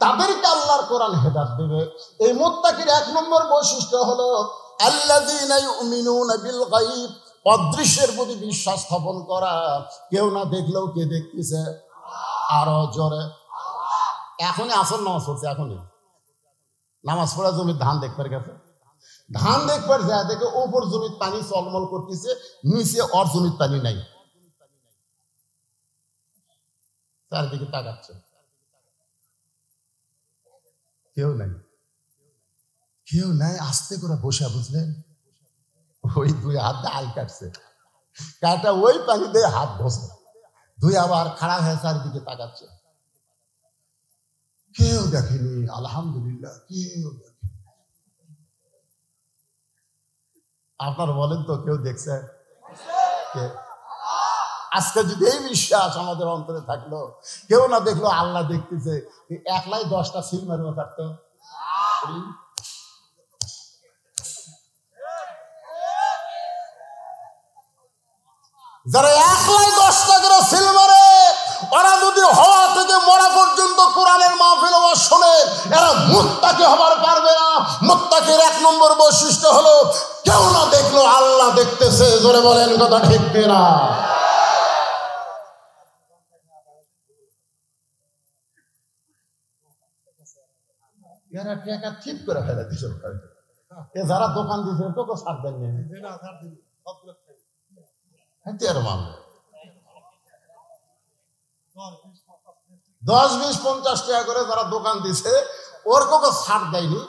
তাদেরকে আল্লাহর কোরআন হেদায়েত দেবে। এই মুত্তাকির 1 নম্বর বৈশিষ্ট্য হলো আল্লাযীনা ইউমিনুনা বিল গায়ব, অদৃশ্যের প্রতি বিশ্বাস স্থাপন করা। কেউ না দেখলেও কে দেখতেছে? আরো জোরে। এখনই আসর নামাজ পড়ছে, এখনই নামাজ পড়া জমির ধান দেখবার গেছে, ধান দেখবার যায় দেখে ওপর জমির পানি চলমল করতেছে, নিচে ওর জমির পানি নাই। চারদিকে তাকাচ্ছে, কেউ নাই, কেউ নাই। আস্তে করে বসে, বুঝলেন, ওই 2 হাত দিয়ে আল কাটছে, কাটা ওই পানি দিয়ে হাত ধসে, 2 আবার খাড়া হয়ে চারিদিকে তাকাচ্ছে। কেউ দেখেনি, আলহামদুলিল্লাহ, কেউ দেখেনি। আপনার বলেন তো, কেউ দেখছে? আজকে যদি এই বিশ্বাস আমাদের অন্তরে থাকলো, কেউ না দেখলো আল্লাহ দেখতেছে, একলাই 10টা সিল মারবে থাকতো। যারা একলাই 10টা করে সিল মারে, ওরা যদি হওয়া থেকে মরা পর্যন্ত কোরআনের মাহফিল ওয়াজ শোনে, এরা মুত্তাকি হবার পারবে না। মুত্তাকির 1 নম্বর বৈশিষ্ট্য হলো কেউ না দেখলো আল্লাহ দেখতেছে। জোরে বলেন কথা ঠিক কিনা? এরা টাকা ঠিক করে ফেলে দিছে, এ যারা দোকান দিয়েছে তোকে ছাড় দেন নি তেরো মামলা 10, 20, 50 টাকা করে যারা দোকান দিছে ওর কোকে ছাড় দেয়নি।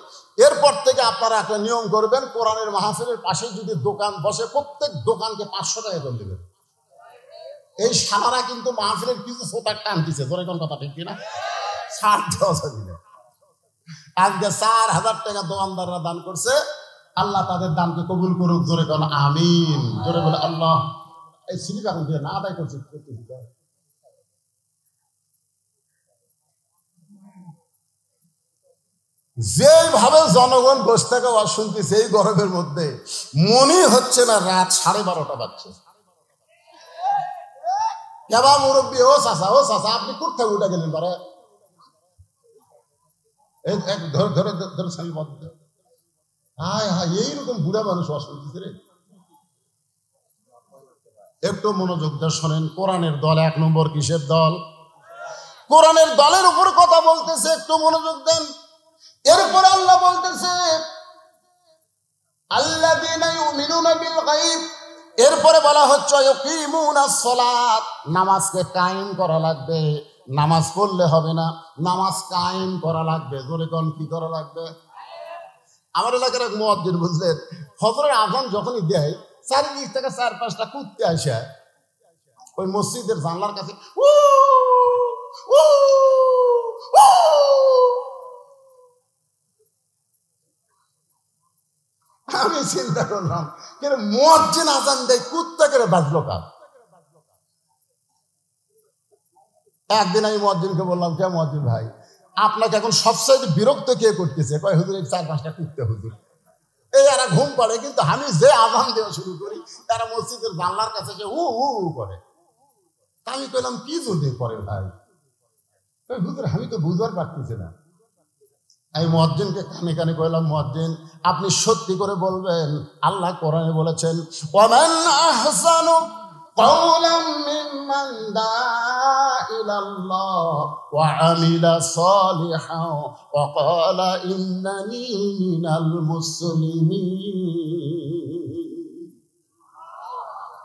এরপর থেকে আপনারা একটা নিয়ম করবেন, কোরআনের মাহফিলের পাশে যদি দোকান বসে প্রত্যেক দোকানকে 500 টাকা করে দেবেন। এই সারারা কিন্তু মাহফিলের কিছু সোতার টান দিছে, ধরে কোন কথা ঠিক কিনা? ছাড় দেওয়া যাবে না। আজকে 4000 টাকা দোকানদাররা দান করছে, আল্লাহ তাদের দানকে কবুল করুক। জোরে কোন আমিন, জোরে বলে আল্লাহ। এই সিলিপ এখন দিয়ে না আদায় করছে, যেভাবে জনগণ বসে থেকে আওয়াজ শুনতেছে এই গরমের মধ্যে মনে হচ্ছে না রাত 12:30 বাজছে। কেবা মুরব্বী, ও চাচা আপনি কোথায় উঠে গেলেন? ধরে ধরে ধরে হায় হায়, এইরকম বুড়া মানুষ আওয়াজ শুনতেছে রে। একটু মনোযোগ দিয়ে শোনেন। কোরআনের দল 1 নম্বর কিসের দল? কোরআনের দলের উপর কথা বলতেছে, একটু মনোযোগ দেন। এরপরে আল্লাহ বলতেছে আল্লাযীনা ইউমিনুনা বিল গায়ব। এরপরে বলা হচ্ছে ইয়াকিমুনাস সালাত, নামাজকে কায়েম করা লাগবে। নামাজ পড়লে হবে না, নামাজ কায়েম করা লাগবে। জোরে কোন কি করা লাগবে? আমার এলাকার এক মুয়াজ্জিন বুঝলেন, ফজরের আযান যখনই দেয় চারিদিক থেকে 4-5টা কুত্তে আসে ওই মসজিদের জানলার কাছে আমি চিন্তা করলাম মুয়াজ্জিন আযান দেয়, কুত্তা করে বাজলো কার? একদিন আমি মুয়াজ্জিনকে বললাম, কে মুয়াজ্জিন ভাই, আপনাকে এখন সবচেয়ে বিরক্ত কে করতেছে? কয় হুজুর 4-5টা কুত্তে হুজুর। এই এরা ঘুম পাড়ে, কিন্তু আমি যে আযান দেওয়া শুরু করি তারা মসজিদের জানলার কাছে যে হু হু করে। আমি কইলাম কি যদি করে ভাই? হুজুর আমি তো বুঝবার পারতেছি না। এই মুয়াজ্জিনকে কানে কানে কইলাম, মুয়াজ্জিন আপনি সত্যি করে বলবেন, আল্লাহ কোরআনে বলেছেন ওয়ামান আহসানু কাওলাম মিম্মান দাআ ইলাল্লাহ ওয়া আমিলা সালিহান ওয়া ক্বালা ইন্নানি মিনাল মুসলিমিন।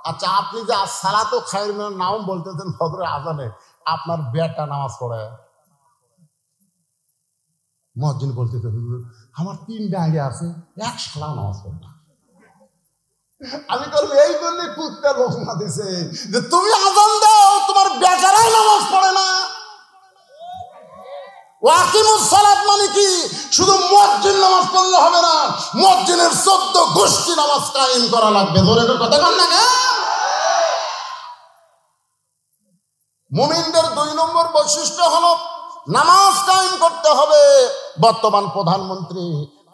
আচ্ছা, আপনি যে আসসালাতু খায়রুন মিনান নাওম বলতেছেন ফজরের আযানে, আপনার বেটা নামাজ পড়ে? মুয়াজ্জিন বলতেছে হুজুর আমার 3টা আইডিয়া আছে, এক শালা নামাজ পড়ে না। আমি বললাম এই জন্য কুত্তা লোকমা দিছে যে তুমি আযান দাও, তোমার বেটারাই নামাজ পড়ে না। ওয়াকিমুস সালাত মানে কি? শুধু মুয়াজ্জিন নামাজ পড়লে হবে না, মুয়াজ্জিনের 14 গোষ্ঠী নামাজ কায়েম করা লাগবে। জোরে কথা বল না। মুমিনদের 2 নম্বর বৈশিষ্ট্য হলো নামাজ কায়েম করতে হবে। বর্তমান প্রধানমন্ত্রী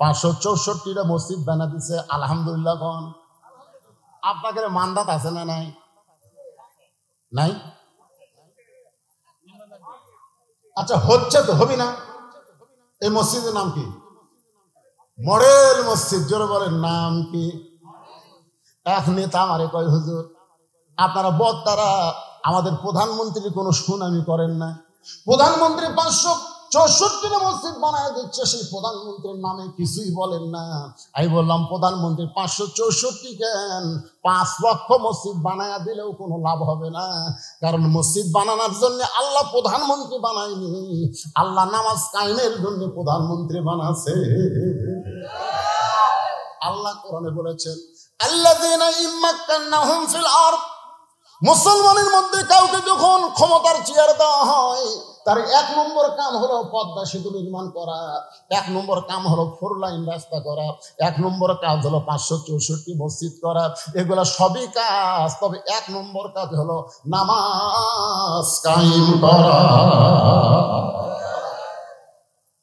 564টা মসজিদ বানা দিছে, আলহামদুলিল্লাহ। কোন আপনাদের মানদাত আছে না নাই? নাই? আচ্ছা হচ্ছে তো, হবি না? এই মসজিদের নাম কি? মডেল মসজিদ। জোরে বলেন নাম কি? এক নেতা আমারে কয় হুজুর আপনারা বক্তারা আমাদের প্রধানমন্ত্রীর কোনো সুনামি করেন না। প্রধানমন্ত্রী 564টা মসজিদ বানায় দিচ্ছে, সেই প্রধানমন্ত্রীর নামে কিছুই বলেন না। আমি বললাম প্রধানমন্ত্রী 564 কেন, 5 লক্ষ মসজিদ বানায়া দিলেও কোনো লাভ হবে না। কারণ মসজিদ বানানোর জন্য আল্লাহ প্রধানমন্ত্রী বানায়নি, আল্লাহ নামাজ কায়েমের জন্য প্রধানমন্ত্রী বানাছে। আল্লাহ কোরআনে বলেছেন আল্লাযীনা ইম্মাক্কান্নাহুম ফিল আরদ। মুসলমানের মধ্যে কাউকে যখন ক্ষমতার চেয়ার দেওয়া হয়, তার 1 নম্বর কাম হলো পদ্মা সেতু নির্মাণ করা, 1 নম্বর কাম হলো 4 লাইন রাস্তা করা, 1 নম্বর কাজ হলো 564 মসজিদ করা। এগুলা সবই কাজ, তবে 1 নম্বর কাজ হলো নামাজ কায়েম করা।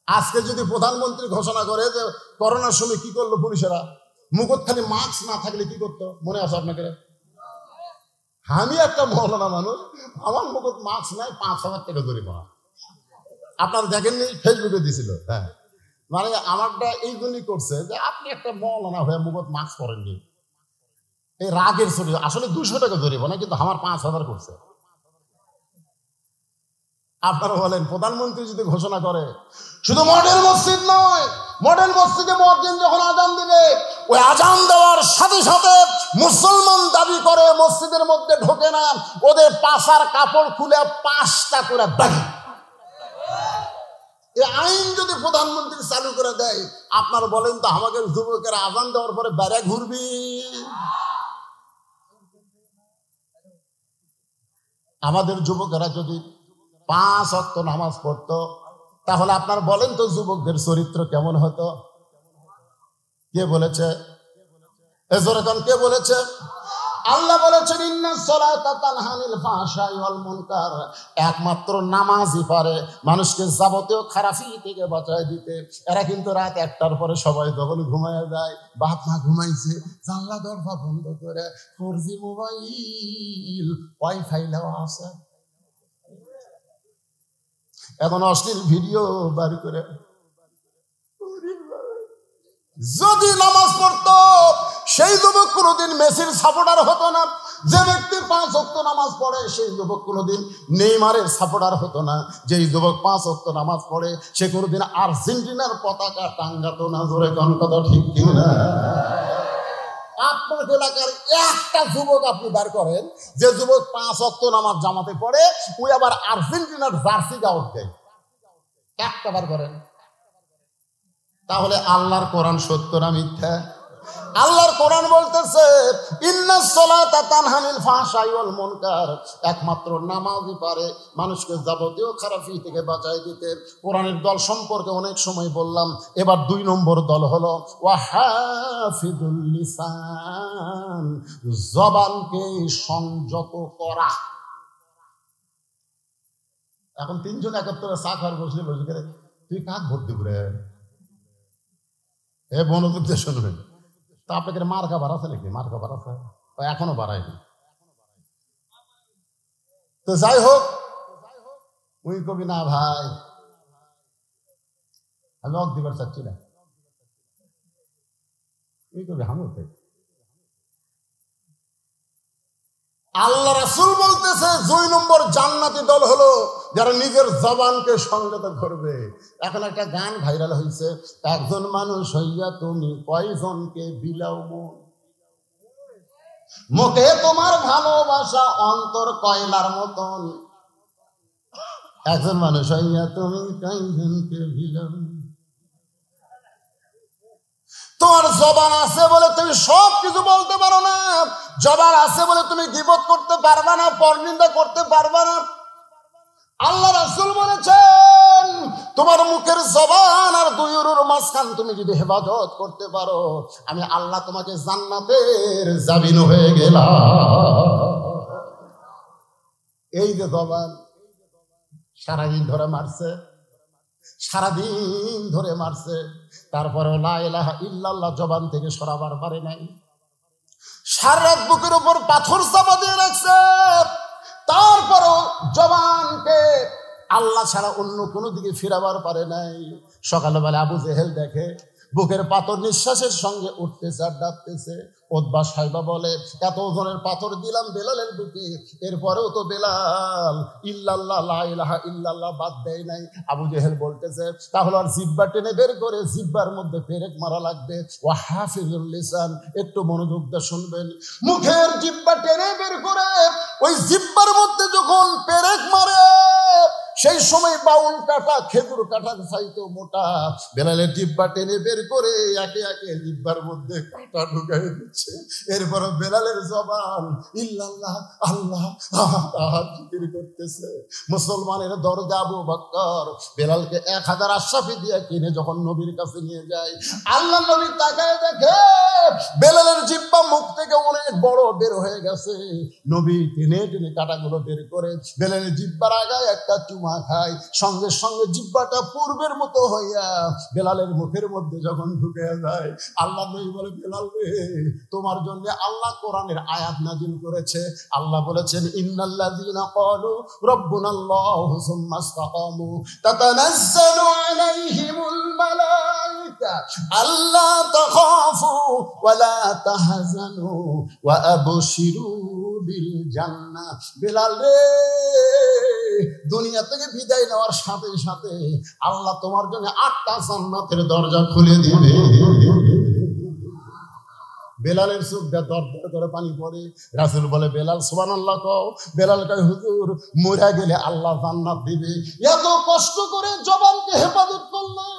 আজকে যদি প্রধানমন্ত্রী ঘোষণা করে যে করোনার সময় কি করলো পুলিশেরা, মুখত খালি মাস্ক না থাকলে কি করতো মনে আছে আপনাকে? আমি একটা মৌলানা মানুষ, আমার মুখত মাস্ক নাই, 5,000 টাকা জরিমানা। আপনারা দেখেননি, ফেসবুকে দিছিল। হ্যাঁ, মানে আমারটা এই জন্যই করছে যে আপনি একটা মৌলানা হয়ে মুখত মাস্ক পরেননি, এই রাগের ছবি। আসলে 200 টাকা জরিমানা, কিন্তু আমার 5,000 করছে। আপনারা বলেন প্রধানমন্ত্রী যদি ঘোষণা করে শুধু মডেল মসজিদ নয়, মডেল মসজিদে মুয়াজ্জিন যখন আজান দিবে, ওই আজান দেওয়ার সাথে সাথে মুসলমান দাবি করে মসজিদের মধ্যে ঢোকে না, ওদের পাশার কাপড় খুলে 5টা করে বাড়ি। এই আইন যদি প্রধানমন্ত্রী চালু করে দেয়, আপনার বলেন তো আমাদের যুবকেরা আজান দেওয়ার পরে বেড়ে ঘুরবি? আমাদের যুবকেরা যদি 5 ওয়াক্ত নামাজ পড়তো, তাহলে আপনার বলেন তো যুবকদের চরিত্র কেমন হতো? কে বলেছে? এজরকান কে বলেছে? আল্লাহ বলেছেন ইন্নাস সালাতা তানহা আনিল ফাহশাই ওয়াল মুনকার। একমাত্র নামাজই পারে মানুষকে যাবতীয় খারাপি থেকে বাঁচায় দিতে। এরা কিন্তু রাত 1টার পরে সবাই যখন ঘুমায় যায়, বাপ মা ঘুমাইছে, জানলা দরজা বন্ধ করে 4G মোবাইল ওয়াইফাই দেওয়া আছে, এখন অশ্লীল ভিডিও বার করে। যদি নামাজ পড়তো, সেই যুবক কোনোদিন মেসির সাপোর্টার হতো না। যে ব্যক্তি 5 ওয়াক্ত নামাজ পড়ে, সেই যুবক কোনোদিন নেইমারের সাপোর্টার হতো না। যেই যুবক 5 ওয়াক্ত নামাজ পড়ে, সে কোনোদিন আর্জেন্টিনার পতাকা টাঙ্গাতো না। জোরে কোন কথা ঠিক কিনা? আপনার এলাকার একটা যুবক আপনি বার করেন, যে যুবক 5 ওয়াক্ত নামাজ জামাতে পড়ে, ওই আবার আর্জেন্টিনার জার্সি গাউট দেয়, একটা বার করেন। তাহলে আল্লাহর কোরআন সত্য না মিথ্যা? আল্লাহর কোরআন বলতেছে ইন্নাস সালাতা তানহা আনিল ফাহশাই ওয়াল মুনকার। একমাত্র নামাজই পারে মানুষকে যাবতীয় খারাপি থেকে বাঁচায় দিতে। কোরআনের দল সম্পর্কে অনেক সময় বললাম, এবার 2 নম্বর দল হলো ওয়াহাফিজুল লিসান, জবানকে সংযত করা। এখন 3 জন একত্রে চা খাওয়ার বসলে বসে, তুই কাক ভোট দিব রে? এ মনোযোগ দিয়ে শুনবেন তা। আপনাকে মার্কা বাড়াচ্ছে নাকি? মার্কা বাড়াচ্ছে? এখনো বাড়ায়নি। তো যাই হোক, উনি কবি না ভাই, আমি অক দিবার চাচ্ছি না, উনি কবি আমি আল্লাহ রাসূল বলতেছে 2 নম্বর জান্নাতি দল হলো যারা নিজের জবানকে সংযত করবে। এখন একটা গান ভাইরাল হয়েছে, একজন মানুষ হইয়া তুমি কয়জনকে বিলাও মন, মুখে তোমার ভালোবাসা অন্তর কয়লার মতন। একজন মানুষ হইয়া তুমি কয়জনকে বিলাও। তোমার জবান আছে বলে তুমি সব কিছু বলতে পারো না, জবান আছে বলে তুমি গীবত করতে পারবা না, পরনিন্দা করতে পারবা না। আল্লাহ রাসূল বলেছেন তোমার মুখের জবান আর 2 উরুর মাঝখান তুমি যদি হেফাজত করতে পারো, আমি আল্লাহ তোমাকে জান্নাতের জামিন হয়ে গেলাম। এই যে জবান সারাদিন ধরে মারছে, সারাদিন ধরে মারছে, তারপরে লা ইলাহা ইল্লাল্লাহ জবান থেকে সরাবার পারে নাই। সারা রাত বুকের উপর পাথর চাপা দিয়ে রাখছে, তারপরও জবানকে আল্লাহ ছাড়া অন্য কোনো দিকে ফিরাবার পারে নাই। সকালবেলা আবু জেহেল দেখে বুকের পাথর নিঃশ্বাসের সঙ্গে উঠতেছে আর ডাকতেছে। উতবা সাইবা বলে, এত ওজনের পাথর দিলাম বেলালের বুকে, এরপরেও তো বেলাল ইল্লাল্লাহ লা ইলাহা ইল্লাল্লাহ বাদ দেয় নাই। আবু জেহেল বলতেছে তাহলে আর জিহ্বা টেনে বের করে জিহ্বার মধ্যে পেরেক মারা লাগবে। ওয়া হাফিজুল লিসান, একটু মনোযোগ দিয়ে শুনবেন। মুখের জিহ্বা টেনে বের করে ওই জিহ্বার মধ্যে যখন পেরেক মারে, সেই সময় বাউল কাটা খেজুর কাটার চাইতে মোটা বেলালের জিহ্বা টেনে বের করে একে একে জিহ্বার মধ্যে কাটা ঢুকাই দিচ্ছে। এরপর বেলালের জবান ইল্লাল্লাহ আল্লাহ জিকির করতেছে। মুসলমানের দরজা আবু বকর বেলালকে 1000 আশরাফি দিয়ে কিনে যখন নবীর কাছে নিয়ে যায়, আল্লাহ নবী তাকায় দেখে বেলালের জিহ্বা মুখ থেকে অনেক বড় বের হয়ে গেছে। নবী টেনে টেনে কাটাগুলো বের করে বেলালের জিহ্বার আগায় একটা চুমা খায়, সঙ্গে সঙ্গে জিহ্বাটা পূর্বের মতো হইয়া বেলালের মুখের মধ্যে যখন ঢুকে যায়, আল্লাহ নবী বলে, বেলাল রে, তোমার জন্য আল্লাহ কোরআনের আয়াত নাযিল করেছে। আল্লাহ বলেছেন ইন্নাল্লাযীনা ক্বালু রাব্বুনাল্লাহু সুম্মা ইসতাকামু তাতানাজ্জালু আলাইহিমুল মালায়েকা আল্লা তাখাফু ওয়া লা তাহজানু ওয়া আবশিরু বিল জান্নাহ। বেলাল রে, দুনিয়া থেকে বিদায় নেওয়ার সাথে সাথে আল্লাহ তোমার জন্য 8টা জান্নাতের দরজা খুলে দিবে। বেলালের চোখ দিয়ে দর দর করে পানি পড়ে। রাসূল বলে, বেলাল সুবহানাল্লাহ কও। বেলাল কয়, হুজুর মরে গেলে আল্লাহ জান্নাত দিবে। এত কষ্ট করে জবানকে হেফাজত করলাম,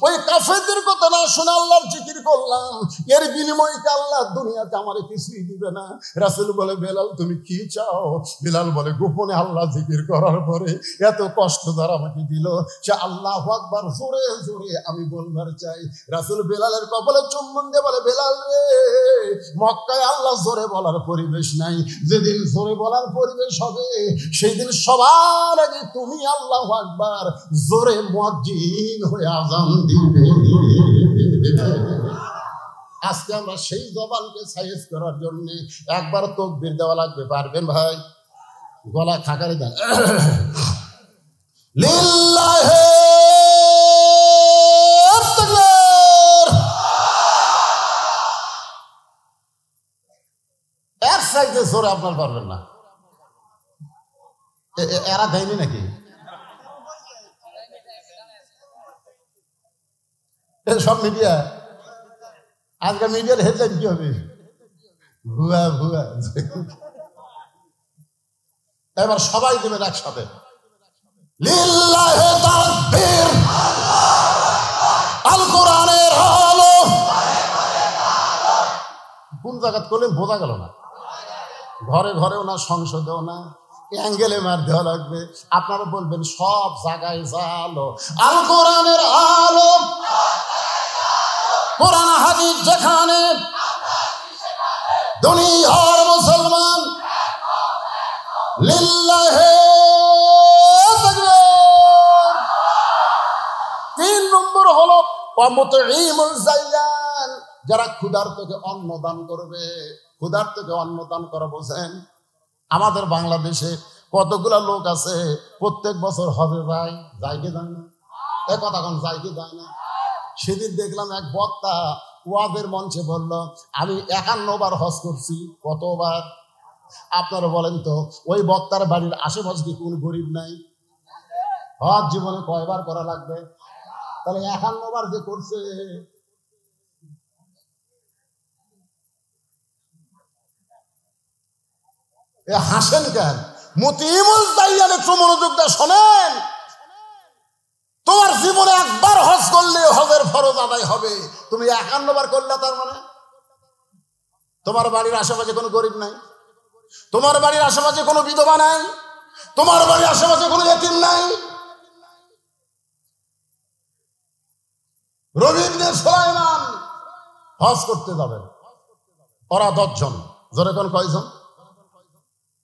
ওই কাফেরদের কথা না শুনে আল্লাহর জিকির করলাম, এর বিনিময়ে কি আল্লাহ দুনিয়াতে আমারে কিছুই দিবে না? রাসূল বলে, বেলাল তুমি কি চাও? বেলাল বলে, গোপনে আল্লাহ জিকির করার পরে এত কষ্ট যারা আমাকে দিল, সে আল্লাহু আকবার জোরে জোরে আমি বলবার চাই। রাসূল বেলালের কপালে চুম্বন দিয়ে বলে, বেলাল রে, মক্কায় আল্লাহ জোরে বলার পরিবেশ নাই। যেদিন জোরে বলার পরিবেশ হবে সেই দিন সবার আগে তুমি আল্লাহু আকবার জোরে মুয়াজ্জিন হয়ে আযান দিবে। আজকে আমরা সেই জবানকে সাইজ করার জন্য একবার তাকবীর দেওয়া লাগবে। পারবেন ভাই? গলা খাকারে দেন। লিল্লাহি তাকবীর। এক সাইজে জোরে আপনার পারবেন না। এরা দেয়নি নাকি? সব মিডিয়া, আজকে মিডিয়ার হেডলাইন কি হবে? ভুয়া ভুয়া। এবার সবাই দেবেন একসাথে, লিল্লাহি তাকবীর। আল কোরআনের আলো। কোন জায়গা করলেন বোঝা গেল না। ঘরে ঘরেও না, সংসদেও না, অ্যাঙ্গেলে মার দেওয়া লাগবে। আপনারা বলবেন সব জায়গায় জালো। আল কোরআনের আলো, কোরআন হাদিস যেখানে, দুনিয়ার মুসলমান লিল্লাহি তাকবীর। 3 নম্বর হলো ওয়ামুতঈমুল জাইয়ান, যারা ক্ষুধার্তকে অন্ন দান করবে। ক্ষুধার্তকে অন্ন দান করা বোঝেন? আমাদের বাংলাদেশে কতগুলা লোক আছে প্রত্যেক বছর হজে যায়, যায় কি যায় না? এ কথা কোন যায় কি যায় না? সেদিন দেখলাম এক বক্তা ওয়াজের মঞ্চে বলল, আমি 51 বার হজ করছি। কতবার? আপনারা বলেন তো, ওই বক্তার বাড়ির আশেপাশে কি কোন গরিব নাই? হজ জীবনে কয়বার করা লাগবে? তাহলে 51 বার যে করছে, হাসেন কেন? মুতিমুল জাইয়ান, একটু মনোযোগ দিয়ে শোনেন। তোমার জীবনে একবার হজ করলে হজের ফরজ আদায় হবে। তুমি 51 বার করলে তার মানে তোমার বাড়ির আশেপাশে কোনো গরিব নাই, তোমার বাড়ির আশেপাশে কোনো বিধবা নাই, তোমার বাড়ির আশেপাশে কোনো ইতিম নাই। রবি ইবনে সুলাইমান হজ করতে যাবেন, ওরা 10 জন। জোরে কোন কয়জন?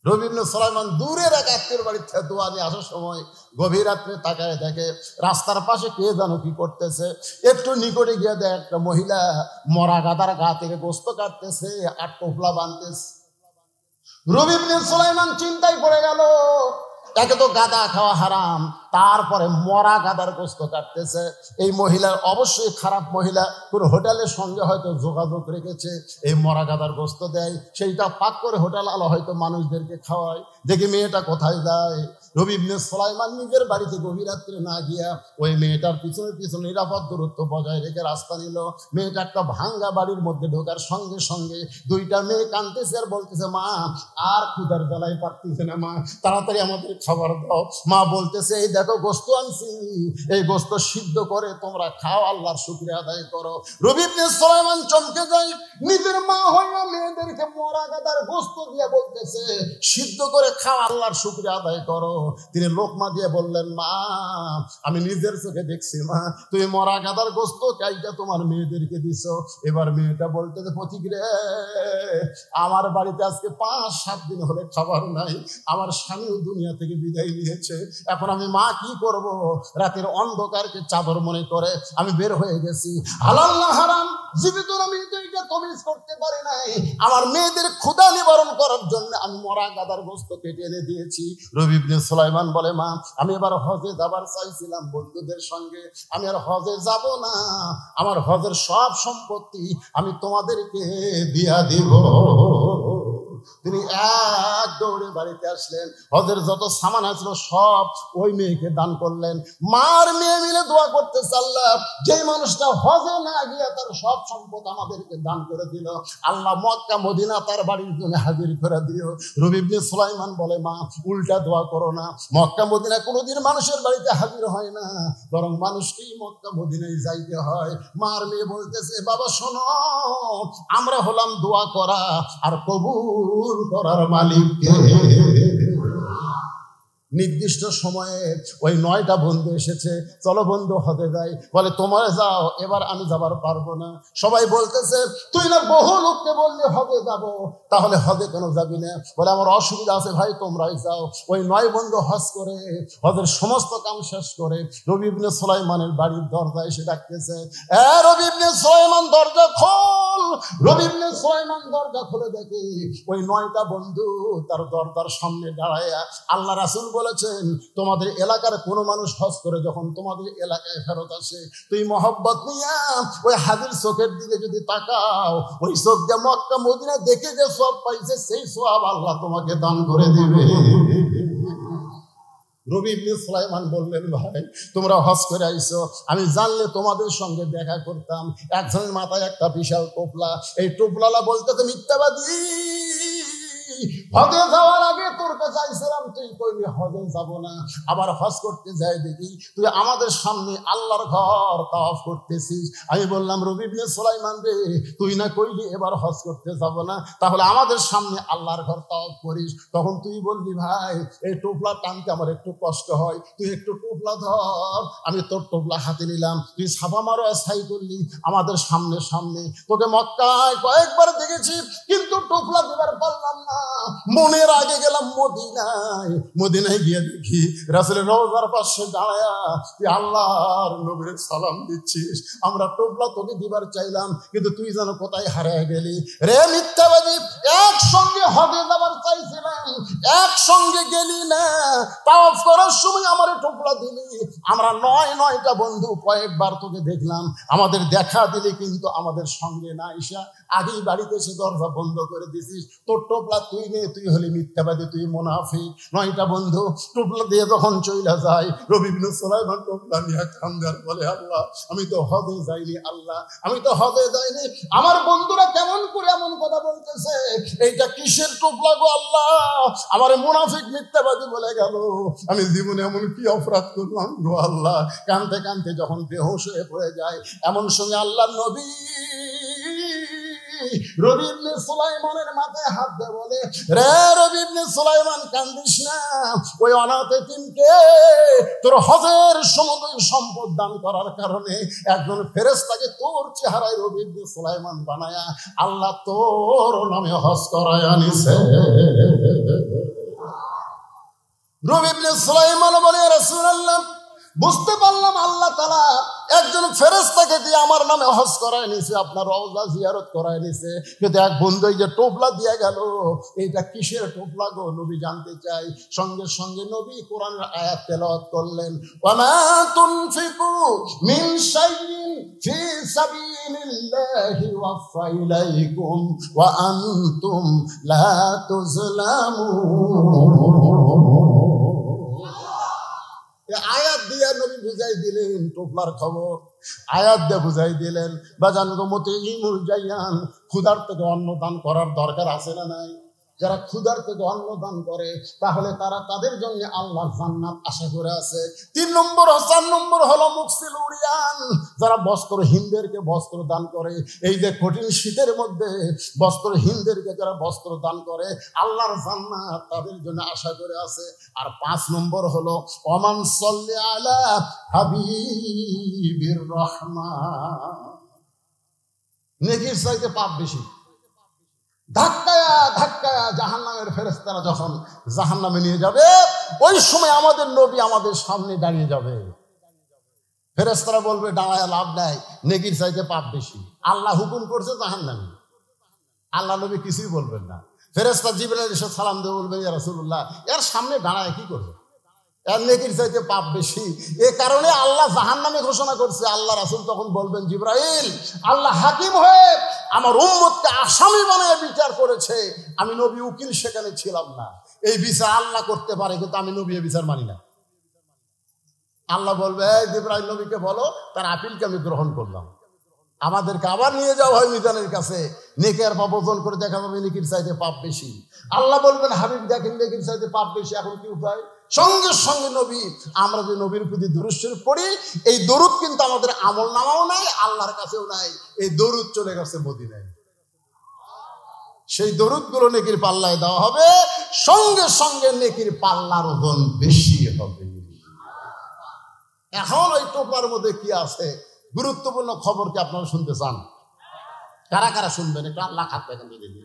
রবি ইবনে সুলাইমান দূরের এক আত্মীয়ের বাড়ির থেকে দোয়া নিয়ে আসার সময় গভীর রাত্রে তাকায় দেখে রাস্তার পাশে কে যেন কি করতেছে। একটু নিকটে গিয়ে দেয় একটা মহিলা মরা গাদার গা থেকে গোস্ত কাটতেছে আর টোপলা বাঁধতেছে। রবি ইবনে সুলাইমান চিন্তায় পড়ে গেল, একে তো গাদা খাওয়া হারাম, তারপরে মরা গাদার গোস্ত কাটতেছে। এই মহিলা অবশ্যই খারাপ মহিলা, কোন হোটেলের সঙ্গে হয়তো যোগাযোগ রেখেছে, এই মরা গাদার গোস্ত দেয়, সেইটা পাক করে হোটেল আলো হয়তো মানুষদেরকে খাওয়ায়। দেখি মেয়েটা কোথায় যায়। রবি ইবনে সুলাইমান নিজের বাড়িতে গভীর রাত্রে না গিয়া ওই মেয়েটার পিছনে পিছনে নিরাপদ দূরত্ব বজায় রেখে রাস্তা নিল। মেয়েটা একটা ভাঙ্গা বাড়ির মধ্যে ঢোকার সঙ্গে সঙ্গে 2টা মেয়ে কাঁদতেছে আর বলতেছে, মা আর ক্ষুধার বেলায় পারতেছে না, মা তাড়াতাড়ি আমাদের খাবার দাও। মা বলতেছে, এই দেখো গোস্ত আনছি, এই গোস্ত সিদ্ধ করে তোমরা খাও, আল্লাহর শুকরিয়া আদায় করো। রবি ইবনে সুলাইমান চমকে যায়, নিজের মা হইয়া মেয়েদেরকে মরা গাদার গোস্ত দিয়ে বলতেছে সিদ্ধ করে খাও, আল্লাহর শুকরিয়া আদায় করো। তিনি লোকমা দিয়ে বললেন, মা আমি নিজের চোখে দেখছি, মা তুমি মরা গাদার গোস্ত কাইটা তোমার মেয়েদেরকে দিছো। এবার মেয়েটা বলতেছে, পথিক রে, আমার বাড়িতে আজকে 5-7 দিন হলে খাবার নাই, আমার স্বামীও দুনিয়া থেকে বিদায় নিয়েছে, এখন আমি মা কি করব? রাতের অন্ধকারকে চাদর মনে করে আমি বের হয়ে গেছি। হালাল না হারাম জীবিত আমি এটা তমিজ করতে পারি নাই, আমার মেয়েদের ক্ষুধা নিবারণ করার জন্য আমি মরা গাদার গোস্ত কেটে এনে দিয়েছি। রবি ইবনে সুলাইমান বলে, মা আমি এবার হজে যাবার চাইছিলাম বন্ধুদের সঙ্গে, আমি আর হজে যাব না, আমার হজের সব সম্পত্তি আমি তোমাদেরকে দিয়া দিব। তিনি এক দৌড়ে বাড়িতে আসলেন, হজের যত সামান আসলো সব ওই মেয়েকে দান করলেন। মার মেয়ে মিলে দোয়া করতেছে, আল্লাহ যে মানুষটা হজে না গিয়ে তার সব সম্পদ আমাদেরকে দান করে দিল, আল্লাহ মক্কা মদিনা তার বাড়ির জন্য হাজির করে দিও। রবি ইবনে সুলাইমান বলে, মা উল্টা দোয়া করো না, মক্কা মদিনা কোনোদিন মানুষের বাড়িতে হাজির হয় না, বরং মানুষকেই মক্কা মদিনায় যাইতে হয়। মার মেয়ে বলতেছে, বাবা শোনো, আমরা হলাম দোয়া করা আর কবুল করার মালিককে। নির্দিষ্ট সময়ে ওই 9টা বন্ধু এসেছে, চলো বন্ধু হজে যাই। বলে তোমরা যাও, এবার আমি যাবার পারবো না। সবাই বলতেছে, তুই না বহু লোককে বললি হজে যাব, তাহলে হজে কেন যাবি না? বলে আমার অসুবিধা আছে ভাই, তোমরাই যাও। ওই 9 বন্ধু হজ করে হজের সমস্ত কাম শেষ করে রবি ইবনে সুলাইমানের বাড়ির দরজা এসে ডাকতেছে, রবি ইবনে সুলাইমান দরজা খোল। রবি ইবনে সুলাইমান দরজা খুলে দেখে ওই 9টা বন্ধু তার দরজার সামনে দাঁড়ায়। আল্লাহ রাসূল বলেছেন, তোমাদের এলাকার কোনো মানুষ হজ করে যখন তোমাদের এলাকায় ফেরত আসে, তুই মহব্বত নিয়া ওই হাজির চোখের দিকে যদি তাকাও, ওই চোখ দিয়ে মক্কা মদিনা দেখে যে সব পাইছে সেই সওয়াব আল্লাহ তোমাকে দান করে দিবে। রবি ইবনে সুলাইমান বললেন, ভাই তোমরা হজ করে আইছো, আমি জানলে তোমাদের সঙ্গে দেখা করতাম। একজনের মাথায় একটা বিশাল টোপলা, এই টোপলালা বলতে মিথ্যাবাদী, হজে যাওয়ার আগে তোর কাছে আইছিলাম, তুই কইলি হজে যাব না। আবার হজ করতে যাই দেখি তুই আমাদের সামনে আল্লাহর ঘর তাওয়াফ করতেছিস। আমি বললাম, রবি ইবনে সুলাইমান রে, তুই না কইলি এবার হজ করতে যাব না, তাহলে আমাদের সামনে আল্লাহর ঘর তাওয়াফ করিস। তখন তুই বলবি, ভাই এই টোপলা টানতে আমার একটু কষ্ট হয়, তুই একটু টোপলা ধর। আমি তোর টোপলা হাতে নিলাম, তুই ছাপা মারো ছাই করলি আমাদের সামনে সামনে। তোকে মক্কায় কয়েকবার দেখেছি, কিন্তু টোপলা দেবার পারলাম না। মনের আগে গেলাম মদিনায়, মদিনায় গিয়ে দেখি রাসূলের রওজার পাশে দাঁড়ায়া তুই আল্লাহর নবীর সালাম দিচ্ছিস। আমরা টোপলা তোকে দিবার চাইলাম, কিন্তু তুই যেন কোথায় হারিয়ে গেলি রে মিথ্যাবাদী। একসঙ্গে হজে যাবার চাইছিলাম, একসঙ্গে গেলি না, তাওয়াফ করার সময় আমার টোপলা দিলি। আমরা 9টা বন্ধু কয়েকবার তোকে দেখলাম, আমাদের দেখা দিলি, কিন্তু আমাদের সঙ্গে না এসা আগেই বাড়িতে এসে দরজা বন্ধ করে দিছিস। তোর টোপলা তুই নে, তুই হলি মিথ্যাবাদী, তুই মুনাফিক। 9টা বন্ধু টোপলা দিয়ে যখন চইলা যায়, রবি ইবনে সুলাইমান টোপলা নিয়ে কান্দার বলে, আল্লাহ আমি তো হজে যাইনি, আল্লাহ আমি তো হজে যাইনি। আমার বন্ধুরা কেমন করে এমন কথা বলতেছে, এইটা কিসের টোপলা গো আল্লাহ? আমার মুনাফিক মিথ্যাবাদী বলে গেল। আমি জীবনে এমন কি অপরাধ করলাম গো আল্লাহ? কানতে কানতে যখন বেহুশ হয়ে পড়ে যায়, এমন সময় আল্লাহর নবী রবি ইবনে সুলাইমানের মাথায় হাত দিয়ে বলে, রে রবি ইবনে সুলাইমান কান্দিস না, ওই অনাথ এতিমকে তোর হজের সমুদয় সম্পদ দান করার কারণে একজন ফেরেশতাকে তোর চেহারায় রবি ইবনে সুলাইমান বানায়া আল্লাহ তোর নামে হজ করায় আনিছে। রবি ইবনে সুলাইমান বলে, রাসূলুল্লাহ বুঝতে পারলাম আল্লাহ তাআলা একজন ফেরেশতাকে দিয়ে আমার নামে হজ করায় নিছে, আপনার রওজা জিয়ারত করায় নিছে, কিন্তু এক বন্ধু এই যে টোপলা দিয়ে গেল, এইটা কিসের টোপলা গো? নবী জানতে চাই। সঙ্গে সঙ্গে নবী কোরআনের আয়াত তেলাওয়াত করলেন, ওয়ামা তুনফিকু মিন শাইইন ফি সাবিলিল্লাহি ওয়াফা ইলাইকুম ওয়া আনতুম লা তুজলামুন। আয়াত দিয়ে নবী বুঝাই দিলেন টোপলার খবর, আয়াত দিয়ে বুঝাই দিলেন। বাজান গো মুতিঈমুল জায়ান, ক্ষুধার থেকে অন্ন দান করার দরকার আছে না নাই? যারা ক্ষুধার থেকে অন্ন দান করে, তাহলে তারা তাদের জন্য আল্লাহর জান্নাত আশা করে আছে। 4 নম্বর হলো মুকসিল উরিয়ান, যারা বস্ত্রহীনদেরকে বস্ত্র দান করে। এই যে কঠিন শীতের মধ্যে বস্ত্রহীনদেরকে যারা বস্ত্র দান করে, আল্লাহর জান্নাত তাদের জন্য আশা করে আছে। আর 5 নম্বর হলো ওমান সাল্লি আলা হাবিবির রহমান, নেকির চাইতে পাপ বেশি। ধাক্কায়া ধাক্কায়া জাহান্নামের ফেরেশতারা যখন জাহান্নামে নিয়ে যাবে, ওই সময় আমাদের নবী আমাদের সামনে দাঁড়িয়ে যাবে। ফেরেশতারা বলবে, দাঁড়ায় লাভ নাই, নেকির চাইতে পাপ বেশি। আল্লাহ হুকুম করছে জাহান্নামে, আল্লাহ নবী কিছুই বলবেন না। ফেরেশতা জিবরাইল এসে সালাম দিয়ে বলবে, ইয়া রাসূলুল্লাহ, এর সামনে দাঁড়ায় কি করবে? এর নেকির চাইতে পাপ বেশি। এ কারণে আল্লাহ জাহান্নামে ঘোষণা করছে। আল্লাহ রাসূল তখন বলবেন, জিবরাইল, আল্লাহ হাকিম হয়ে আমার উম্মতকে আসামি বানায় বিচার করেছে, আমি নবী উকিল সেখানে ছিলাম না। এই বিচার আল্লাহ করতে পারে, কিন্তু আমি নবী এই বিচার মানি না। আল্লাহ বলবে, এই জিবরাইল নবীকে বলো তার আপিলকে আমি গ্রহণ করলাম। আমাদেরকে আবার নিয়ে যাওয়া হয় মিজানের কাছে, নেকের পাপ ওজন করে দেখা যাবে নেকির চাইতে পাপ বেশি। আল্লাহ বলবেন, হাবিব দেখেন নেকির চাইতে পাপ বেশি, এখন কি উপায়? সঙ্গে সঙ্গে নবী, আমরা যে নবীর প্রতি দরুদ শরীফ পড়ি, এই দরুদ কিন্তু আমাদের আমল নামাও নাই, আল্লাহর কাছেও নাই। এই দরুদ চলে গেছে মদিনায়। সেই দরুদ গুলো নেকির পাল্লায় দেওয়া হবে, সঙ্গে সঙ্গে নেকির পাল্লার ওজন বেশি হবে। এখন ওই টোপলার মধ্যে কি আছে? গুরুত্বপূর্ণ খবর কি আপনারা শুনতে চান? কারা কারা শুনবেন? একটু আল্লাহ হাত দেখেন দিদি।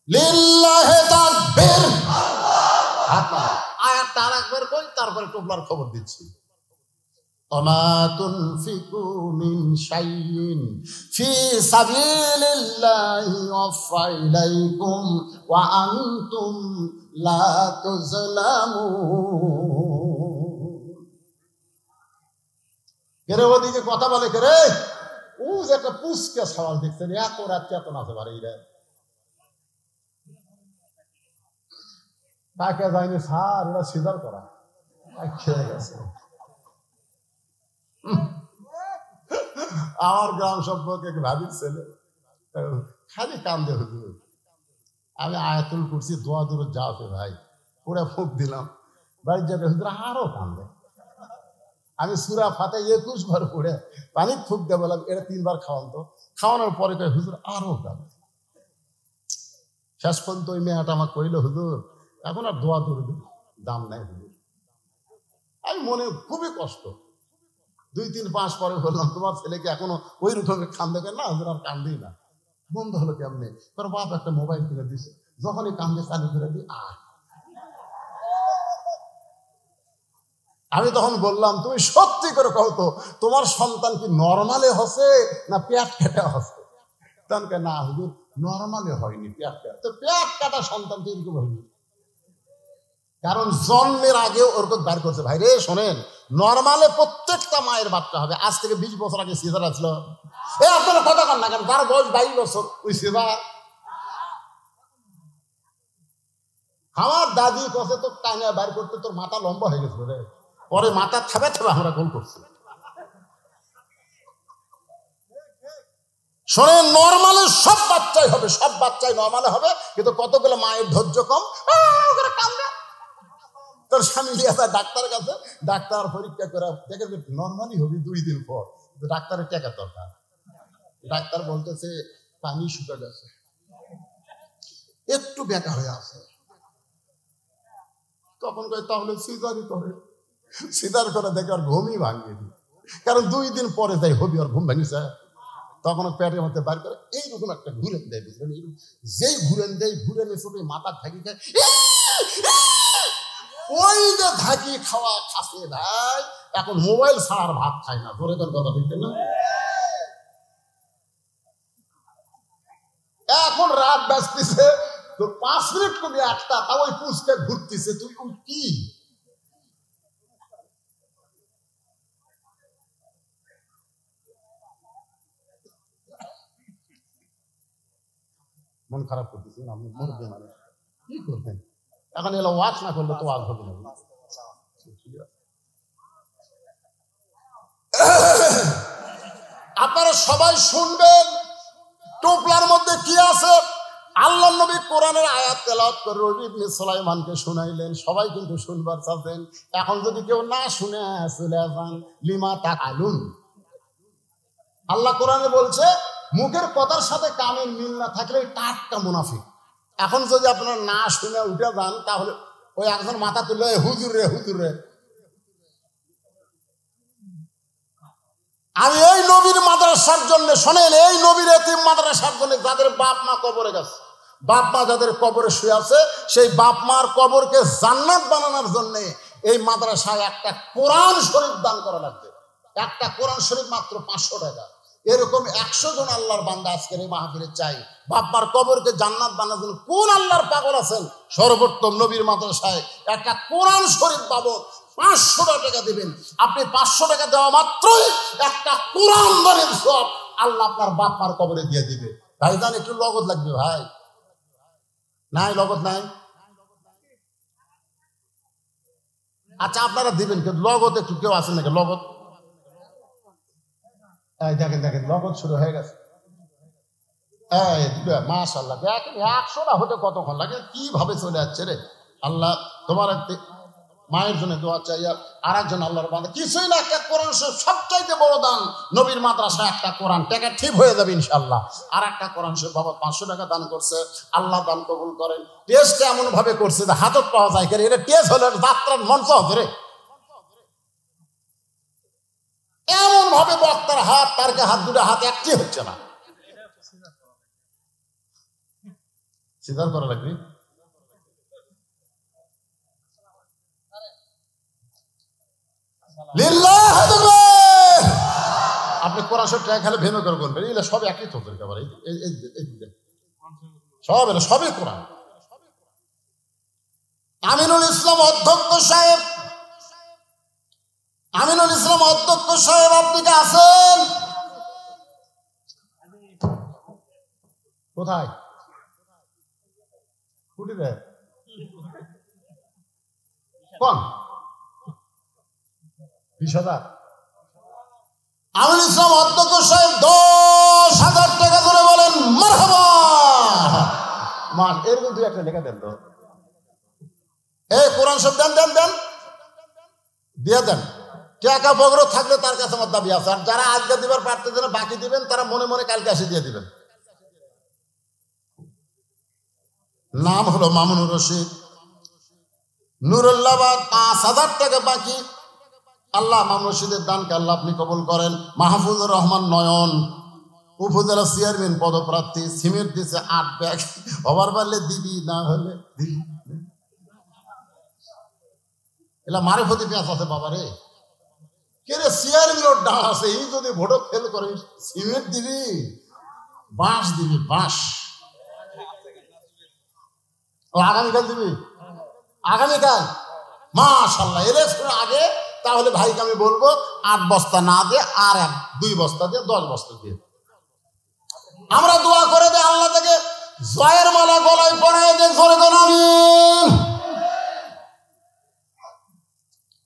লিল্লাহি তাকবীর। আয়াতটা আরেকবার কই, তারপরে টোপলার খবর দিচ্ছি। ওমা তুনফিকু মিন শাইইন ফি সাবিলিল্লাহি ওয়াফা ইলাইকুম ওয়া আনতুম লা তুজলামুন। কেরে ওদিকে কথা বলে কেরে? ও যে একটা পুচকে সওয়াল দেখছেন, এত রাত এত নাচে পারে এরা। তাকে যায়নি স্যার, এরা সিজার করা খেয়ে গেছে। আমার গ্রাম সম্পর্কে ভাবির ছেলে খালি কান্দে, হুজুর আমি আয়াতুল কুরসি দোয়া দূর যাওতে ভাই পুরা ফুক দিলাম, বাড়ির যাবে হুজুর আরো কান্দে। আমি সূরা ফাতিহা 21 বার পড়ে পানি ফুক দিয়ে বললাম, এটা 3 বার খাওয়ান তো। খাওয়ানোর পরে কয় হুজুর আরো কান্দে। শেষ পর্যন্ত ওই মেয়েটা আমার কইল, হুজুর এখন আর দোয়া দূর দাম নাই হুজুর। আমি মনে খুবই কষ্ট। 2, 3, 5 পরে বললাম, তোমার ছেলেকে এখনো ওই রকম কান্দে কেন? না হুজুর আর কান্দেই না। বন্ধ হলো কেমনে? তোর বাপ একটা মোবাইল কিনে দিছে, যখনই কান্দে চালু করে দিই। আমি তখন বললাম, তুমি সত্যি করে কও তো, তোমার সন্তান কি নরমালে হসে না পেট কাটা হসে? তখন না হুজুর নরমালে হয়নি, পেট কাটা। তো পেট কাটা সন্তান তো এরকম হয়নি, কারণ জন্মের আগে ওরকম বার করছে। ভাই রে শোনেন, নরমালে প্রত্যেকটা মায়ের বাচ্চা হবে। আজ থেকে 20 বছর আগে সিজার আসল। আপনারা কথা কন না কেন? তার বয়স 22 বছর, ওই সিজার। আমার দাদি কছে তো টাইনা বার করতে তোর মাথা লম্বা হয়ে গেছিল রে। পরে মাথা থাবে থাবে আমরা গোল করছি। শোনেন, নরমালে সব বাচ্চাই হবে, সব বাচ্চাই নরমালে হবে, কিন্তু কতগুলো মায়ের ধৈর্য কম, তোর স্বামী নিয়ে আসা ডাক্তারের কাছে, ডাক্তার পরীক্ষা করে দেখে নরমালি হবে 2 দিন পর। ডাক্তারের টাকা দরকার। ডাক্তার বলতেছে পানি শুকা গেছে, একটু বেকা হয়ে আছে। তখন কয় তাহলে সিজারই করে। সিজার করে দেখে আর ঘুমই ভাঙেনি, কারণ 2 দিন পরে যাই হবি আর ঘুম ভাঙিছে। তখন পেটের মধ্যে বার করে এইরকম একটা ঘুরেন দেয়, বুঝলেন? যেই ঘুরেন দেয়, ঘুরেন ছোটো মাথা থাকি খায়, ওই যে ধাকি খাওয়া খাসে ভাই, এখন মোবাইল ছাড়ার ভাত খায় না। ধরে তোর কথা দেখতেন না? এখন রাত বাজতেছে তো 5 মিনিট কমে 1টা, তাও ওই পুষকে ঘুরতেছে। তুই কি মন খারাপ করতেছেন? আপনি মরবে মানে কি করবেন? এখন এলো ওয়াজ না করলে তো ওয়াজ হবে না। আপনারা সবাই শুনবেন টোপলার মধ্যে কি আছে। আল্লাহ নবী কোরআনের আয়াত তেলাওয়াত করে রবি ইবনে সুলাইমানকে শুনাইলেন। সবাই কিন্তু শুনবার চাচ্ছেন। এখন যদি কেউ না শুনে চলে যান, লিমা তাকালুন। আল্লাহ কোরআনে বলছে, মুখের কথার সাথে কানের মিল না থাকলে টাটকা মুনাফিক। এখন যদি আপনারা না শুনে উঠে যান, তাহলে ওই একজন মাথা তুলে হুজুর রে হুজুর রে। আমি এই নবীর মাদ্রাসার জন্য, শোনেন, এই নবীর এতিম মাদ্রাসার জন্য যাদের বাপ মা কবরে গেছে, বাপ মা যাদের কবরে শুয়ে আছে, সেই বাপ মার কবরকে জান্নাত বানানোর জন্য এই মাদ্রাসায় একটা কোরআন শরীফ দান করা লাগবে। একটা কোরআন শরীফ মাত্র 500 টাকা। এরকম 100 জন আল্লাহর বান্দা আজকের এই মাহফিলে চাই। বাপ্পার কবরকে জান্নাত বানানোর জন্য কোন আল্লাহর পাগল আছেন? সর্বোত্তম নবীর মাদ্রাসায় একটা কোরআন শরীফ বাবদ 500 টাকা দিবেন। আপনি 500 টাকা দেওয়া মাত্রই একটা কোরআন ধরেন সব আল্লাহ আপনার বাপ মার কবরে দিয়ে দিবে। ভাইজান একটু লগত লাগবে ভাই, নাই লগত নাই? আচ্ছা আপনারা দিবেন, কিন্তু লগত একটু কেউ আছেন নাকি লগত? এই দেখেন দেখেন লগত শুরু হয়ে গেছে। এই মাশাআল্লাহ, দেখেন 100টা হতে কতক্ষণ লাগে, কিভাবে চলে যাচ্ছে রে। আল্লাহ তোমার মায়ের জন্য দোয়া চাই, আর একজন আল্লাহর বান্দা, কিছুই না, একটা কোরআন সবচাইতে বড় দান। নবীর মাদ্রাসা একটা কোরআন, টাকা ঠিক হয়ে যাবে ইনশাআল্লাহ। আর একটা কোরআন সে বাবা 500 টাকা দান করছে, আল্লাহ দান কবুল করেন। টেস্ট এমন ভাবে করছে যে হাতত পাওয়া যায়, এটা টেস্ট হলে যাত্রার মঞ্চ হবে রে। এমন ভাবে বক্তার হাত, তার হাত, দুটো হাত একটি হচ্ছে না। সিদ্ধান্ত করা লাগবে। আপনি কোরআন সব ট্যাগ খেলে ভেনো করে বলবেন, এগুলো সব একই তো সব, এলো সবই কোরআন। আমিনুল ইসলাম অধ্যক্ষ সাহেব, আমিনুল ইসলাম অধ্যক্ষ সাহেব, আপনি কি আছেন? কোথায়? কুটিরে কোন 20,000? আমিনুল ইসলাম অধ্যক্ষ সাহেব 10,000 টাকা ধরে বলেন মারহাবা। মান এরকম দুই একটা লেখা দেন তো, এই কোরআন সব দেন দেন দেন দিয়ে দেন। টাকা বগর থাকলে তার কাছে আমার দাবি আছে, আর যারা আজকে দিবার পারতেছেন বাকি দিবেন, তারা মনে মনে কালকে এসে দিয়ে দিবেন। নাম হলো মামুনুর রশিদ, নুরুল্লাহবাদ, 5,000 টাকা বাকি। আল্লাহ মামুনুর রশিদের দানকে আল্লাহ আপনি কবুল করেন। মাহফুজুর রহমান নয়ন, উপজেলা চেয়ারম্যান পদপ্রার্থী, সিমেন্ট দিছে 8 ব্যাগ। হবার পারলে দিবি, না হলে দিবি। এলা মারে প্রতি পেঁচ আছে বাবা রে, কে রে চেয়ারম্যানের ডাল আছে, এই যদি ভোট ফেল করে সিমেন্ট দিবি, বাঁশ দিবি, বাঁশ। ও আগামীকাল দিবি, আগামীকাল মাশাআল্লাহ। ইলেকশন আগে তাহলে ভাইকে আমি বলবো 8 বস্তা না দিয়ে আর 2 বস্তা দিয়ে 10 বস্তা দিয়ে আমরা দোয়া করে দেয়, আল্লাহ থেকে জয়ের মালা গলায় পরায় দেন। করে দেন আমিন।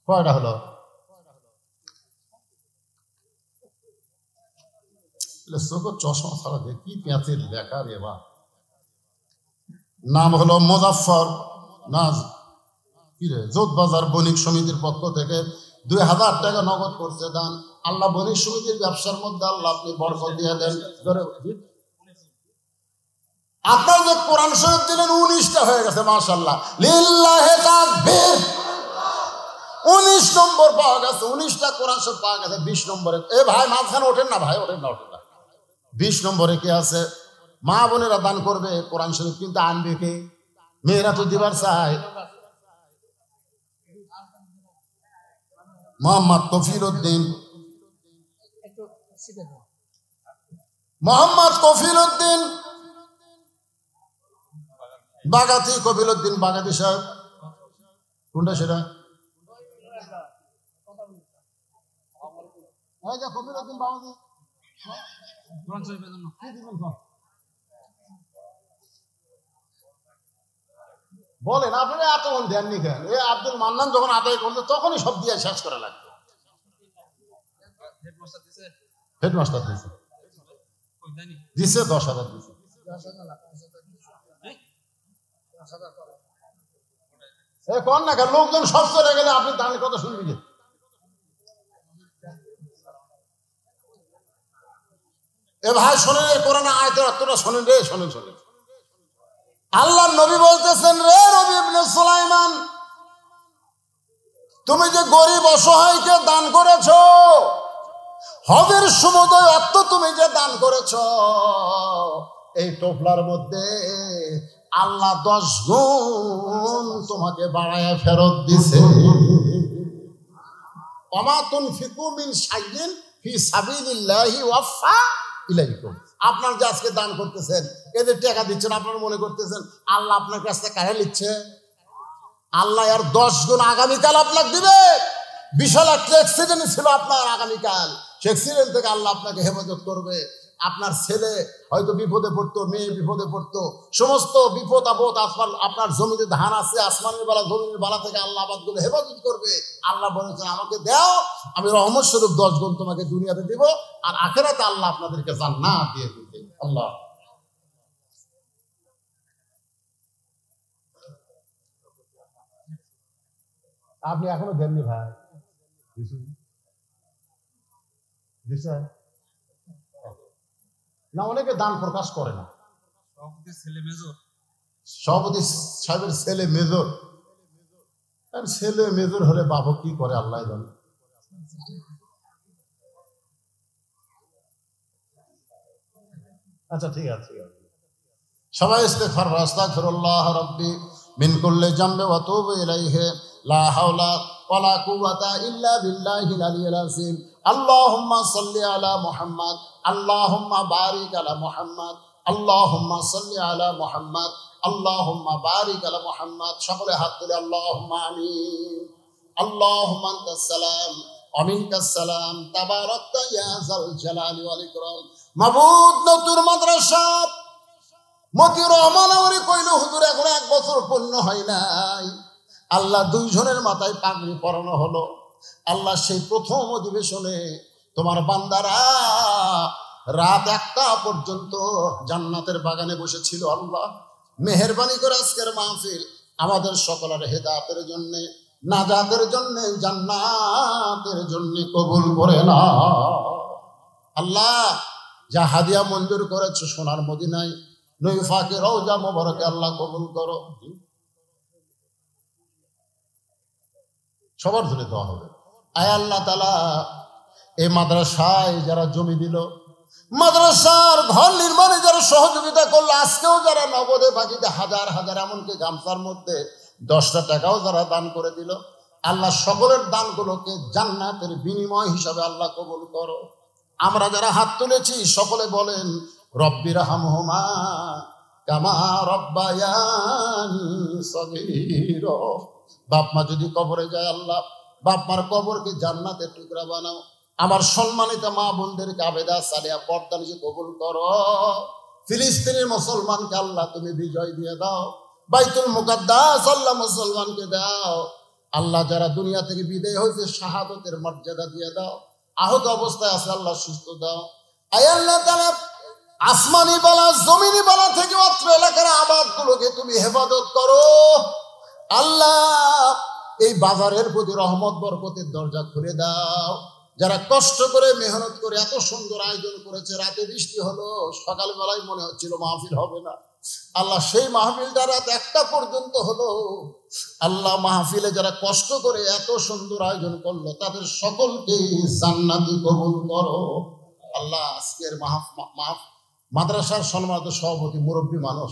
কয়টা হলো? চোখ চশমা ছাড়া দেখি পেঁচের লেখা রে বা। নাম হলো মুজাফফর নাজ, যোধবাজার বণিক সমিতির পক্ষ থেকে 2,000 টাকা নগদ করছে দান। আল্লাহ বণিক সমিতির ব্যবসার মধ্যে আল্লাহ আপনি বরকত দিয়ে দেন। আপনার যে কোরআন শরীফ দিলেন 19টা হয়ে গেছে মাশাআল্লাহ, লিল্লাহি তাকবীর। 19 নম্বর পাওয়া গেছে, 19টা কোরআন শরীফ পাওয়া গেছে। 20 নম্বরে এ ভাই মাঝখানে ওঠেন না ভাই, ওঠেন না, ওঠেন না। 20 নম্বরে কি আছে? মা বোনেরা দান করবে কোরআন শরীফ, কিন্তু আনবে কে? মেয়েরা তো দিবার চায়। মোহাম্মদ কফিল উদ্দিন, মোহাম্মদ কফিল উদ্দিন বাগাতি, কফিল উদ্দিন বাগাতি সাহেব। কোনটা সেটা? কফিল উদ্দিন বাগাতি বলেন আপনি এতক্ষণ দেননি কেন? এ আব্দুল মান্নান যখন আদায় করলো তখনই সব দিয়ে শেষ করা লাগবে। হেডমাস্টার দিয়েছে, দিছে 10,000 দিছে। কোন না লোকজন সব চলে গেলে আপনি দানের কথা শুনবি যে? এ ভাই শোনেন, এই কোরআনে আয়াতের অর্থটা শোনেন রে, শোনেন শোনেন। আল্লাহ নবী বলতেছেন, রে নবী ইবনে সুলাইমান, তুমি যে গরিব অসহায়কে দান করেছো, হজের সমুদয় অর্থ তুমি যে দান করেছো, এই টোপলার মধ্যে আল্লাহ 10 গুণ তোমাকে বাড়ায় ফেরত দিছে। ওমা তুনফিকু মিন শাইইন ফি সাবিলিল্লাহি ওয়াফা ইলাইকুম। আপনার যে আজকে দান করতেছেন, এদের টাকা দিচ্ছেন, আপনারা মনে করতেছেন আল্লাহ আপনার কাছ থেকে কারে নিচ্ছে? আল্লাহ আর 10 গুণ আগামীকাল আপনাকে দিবে। বিশাল একটা অ্যাক্সিডেন্ট ছিল আপনার আগামীকাল, সে অ্যাক্সিডেন্ট থেকে আল্লাহ আপনাকে হেফাজত করবে। আপনার ছেলে হয়তো বিপদে পড়তো, মেয়ে বিপদে পড়তো, সমস্ত বিপদ আপদ আপনার জমিতে ধান আছে, আসমানের বেলা জমির বেলা থেকে আল্লাহ আবাদগুলো হেফাজত করবে। আল্লাহ বলেছেন আমাকে দাও, আমি রহমত স্বরূপ 10 গুণ তোমাকে দুনিয়াতে দিব, আর আখিরাতে আল্লাহ আপনাদেরকে জান্নাত দিয়ে দিবে। আল্লাহ আপনি এখনো দেননি ভাই, না অনেকে দান প্রকাশ করে না। সভাপতি সাহেবের ছেলে মেজর, ছেলে মেজর হলে বাবা কি করে আল্লাহ জানে। আচ্ছা ঠিক আছে, সবাই ইস্তেগফার আস্তাগফিরুল্লাহ রাব্বি মিন কুল্লি জামবি ওয়া তুবু ইলাইহি লা হাওলা ওয়ালা কুওয়াতা ইল্লা বিল্লাহিল আলিয়্যিল আযীম। আল্লাহুম্মা সাল্লি আলা মুহাম্মাদ, আল্লাহুম্মা বারিক আলা মুহাম্মাদ, আল্লাহুম্মা সাল্লি আলা মুহাম্মাদ, আল্লাহুম্মা বারিক আলা মুহাম্মাদ। সকলে হাত তুলে আল্লাহুম্মা আমিন। আল্লাহুম্মা আনতাস সালাম ওয়া মিনকাস সালাম, তাবারাকতা ইয়া যাল জালালি ওয়াল ইকরাম। মাবুদ নতুন মাদ্রাসা মতিউর রহমান আমরি কইল, হুজুর এখন 1 বছর পূর্ণ হয় নাই। আল্লাহ 2 জনের মাথায় পাগড়ি পরানো হলো। আল্লাহ সেই প্রথম অধিবেশনে তোমার বান্দারা রাত 1টা পর্যন্ত জান্নাতের বাগানে বসেছিল। আল্লাহ মেহেরবানি করে আজকের মাহফিল আমাদের সকলের হেদায়েতের জন্য, নাজাতের জন্য, জান্নাতের জন্য কবুল করে না। আল্লাহ যা হাদিয়া মঞ্জুর করেছো সোনার মদিনায় নূর ফাকে রওজা মোবারকে আল্লাহ কবুল করো। সবার জন্য দোয়া হবে। আয় আল্লাহ তাআলা এই মাদ্রাসায় যারা জমি দিল, মাদ্রাসার ঘর নির্মাণে যারা সহযোগিতা করলো, আজকেও যারা নগদে বাকিতে হাজার হাজার, এমনকি গামছার মধ্যে 10টা টাকাও যারা দান করে দিল, আল্লাহ সকলের দানগুলোকে জান্নাতের বিনিময় হিসাবে আল্লাহ কবুল করো। আমরা যারা হাত তুলেছি সকলে বলেন রব্বির হামহুমা কামা রব্বায়ানি সগীরা। বাপ মা যদি কবরে যায়, আল্লাহ বাপ মার কবরকে জান্নাতের টুকরা বানাও। আমার সম্মানিত মা বোনদেরকে আবেদা সালিয়া পর্দা নিয়ে কবুল করো। ফিলিস্তিনের মুসলমানকে আল্লাহ তুমি বিজয় দিয়ে দাও। বাইতুল মুকাদ্দাস আল্লাহ মুসলমানকে দাও। আল্লাহ যারা দুনিয়া থেকে বিদায় হয়েছে শাহাদতের মর্যাদা দিয়ে দাও। আহত অবস্থায় আছে আল্লাহ সুস্থ দাও। আয় আল্লাহ তাআলা আসমানি বালা জমিনি বালা থেকে অত্র এলাকার আবাদগুলোকে তুমি হেফাজত করো। আল্লাহ এই বাজারের প্রতি রহমত বরকতের দরজা খুলে দাও। যারা কষ্ট করে মেহনত করে এত সুন্দর আয়োজন করেছে, রাতে বৃষ্টি হলো, সকালবেলায় মনে হচ্ছিল মাহফিল হবে না, আল্লাহ সেই মাহফিলটা রাত 1টা পর্যন্ত হলো। আল্লাহ মাহফিলে যারা কষ্ট করে এত সুন্দর আয়োজন করলো তাদের সকলকে জান্নাতি কবুল করো। আল্লাহ আজকের মাদ্রাসার সম্মানিত সভাপতি মুরব্বী মানুষ,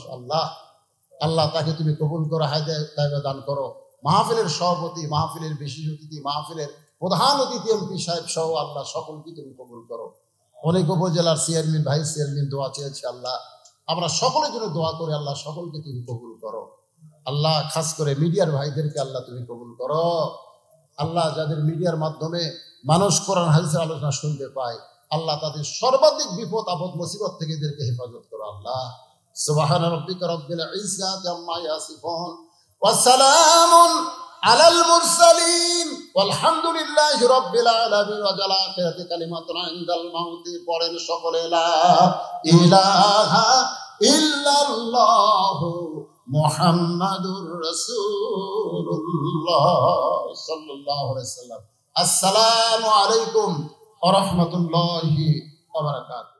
আল্লাহ তাকে তুমি কবুল করো, হায়দায়াত তাইবা দান করো। মাহফিলের সভাপতি, মাহফিলের বিশেষ অতিথি, মাহফিলের প্রধান অতিথি এমপি সাহেব সহ আল্লাহ সকলকে তুমি কবুল করো। অনেক উপজেলার চেয়ারম্যান, ভাইস চেয়ারম্যান দোয়া চেয়েছে, আল্লাহ আমরা সকলের জন্য দোয়া করে আল্লাহ সকলকে তুমি কবুল করো। আল্লাহ খাস করে মিডিয়ার ভাইদেরকে আল্লাহ তুমি কবুল করো। আল্লাহ যাদের মিডিয়ার মাধ্যমে মানুষ কোরআন হাদিসের আলোচনা শুনতে পায়, আল্লাহ তাদের সর্বাধিক বিপদ আপদ মুসিবত থেকে এদেরকে হেফাজত করো। আল্লাহ সুবহান রাব্বিকা রাব্বিল ইজ্জাতি আম্মা ইয়াসিফুন ওয়া সালামুন আলাল মুরসালিন ওয়ালহামদুলিল্লাহি রাব্বিল আলামিন। ওয়া জালা আখিরাতি কালিমাতুন ইনদাল মাউতি। পড়েন সকলে লা ইলাহা ইল্লাল্লাহু মুহাম্মাদুর রাসূলুল্লাহ সাল্লাল্লাহু আলাইহি ওয়াসাল্লাম। আসসালামু আলাইকুম ওয়া রাহমাতুল্লাহি ওয়া বারাকাতুহু।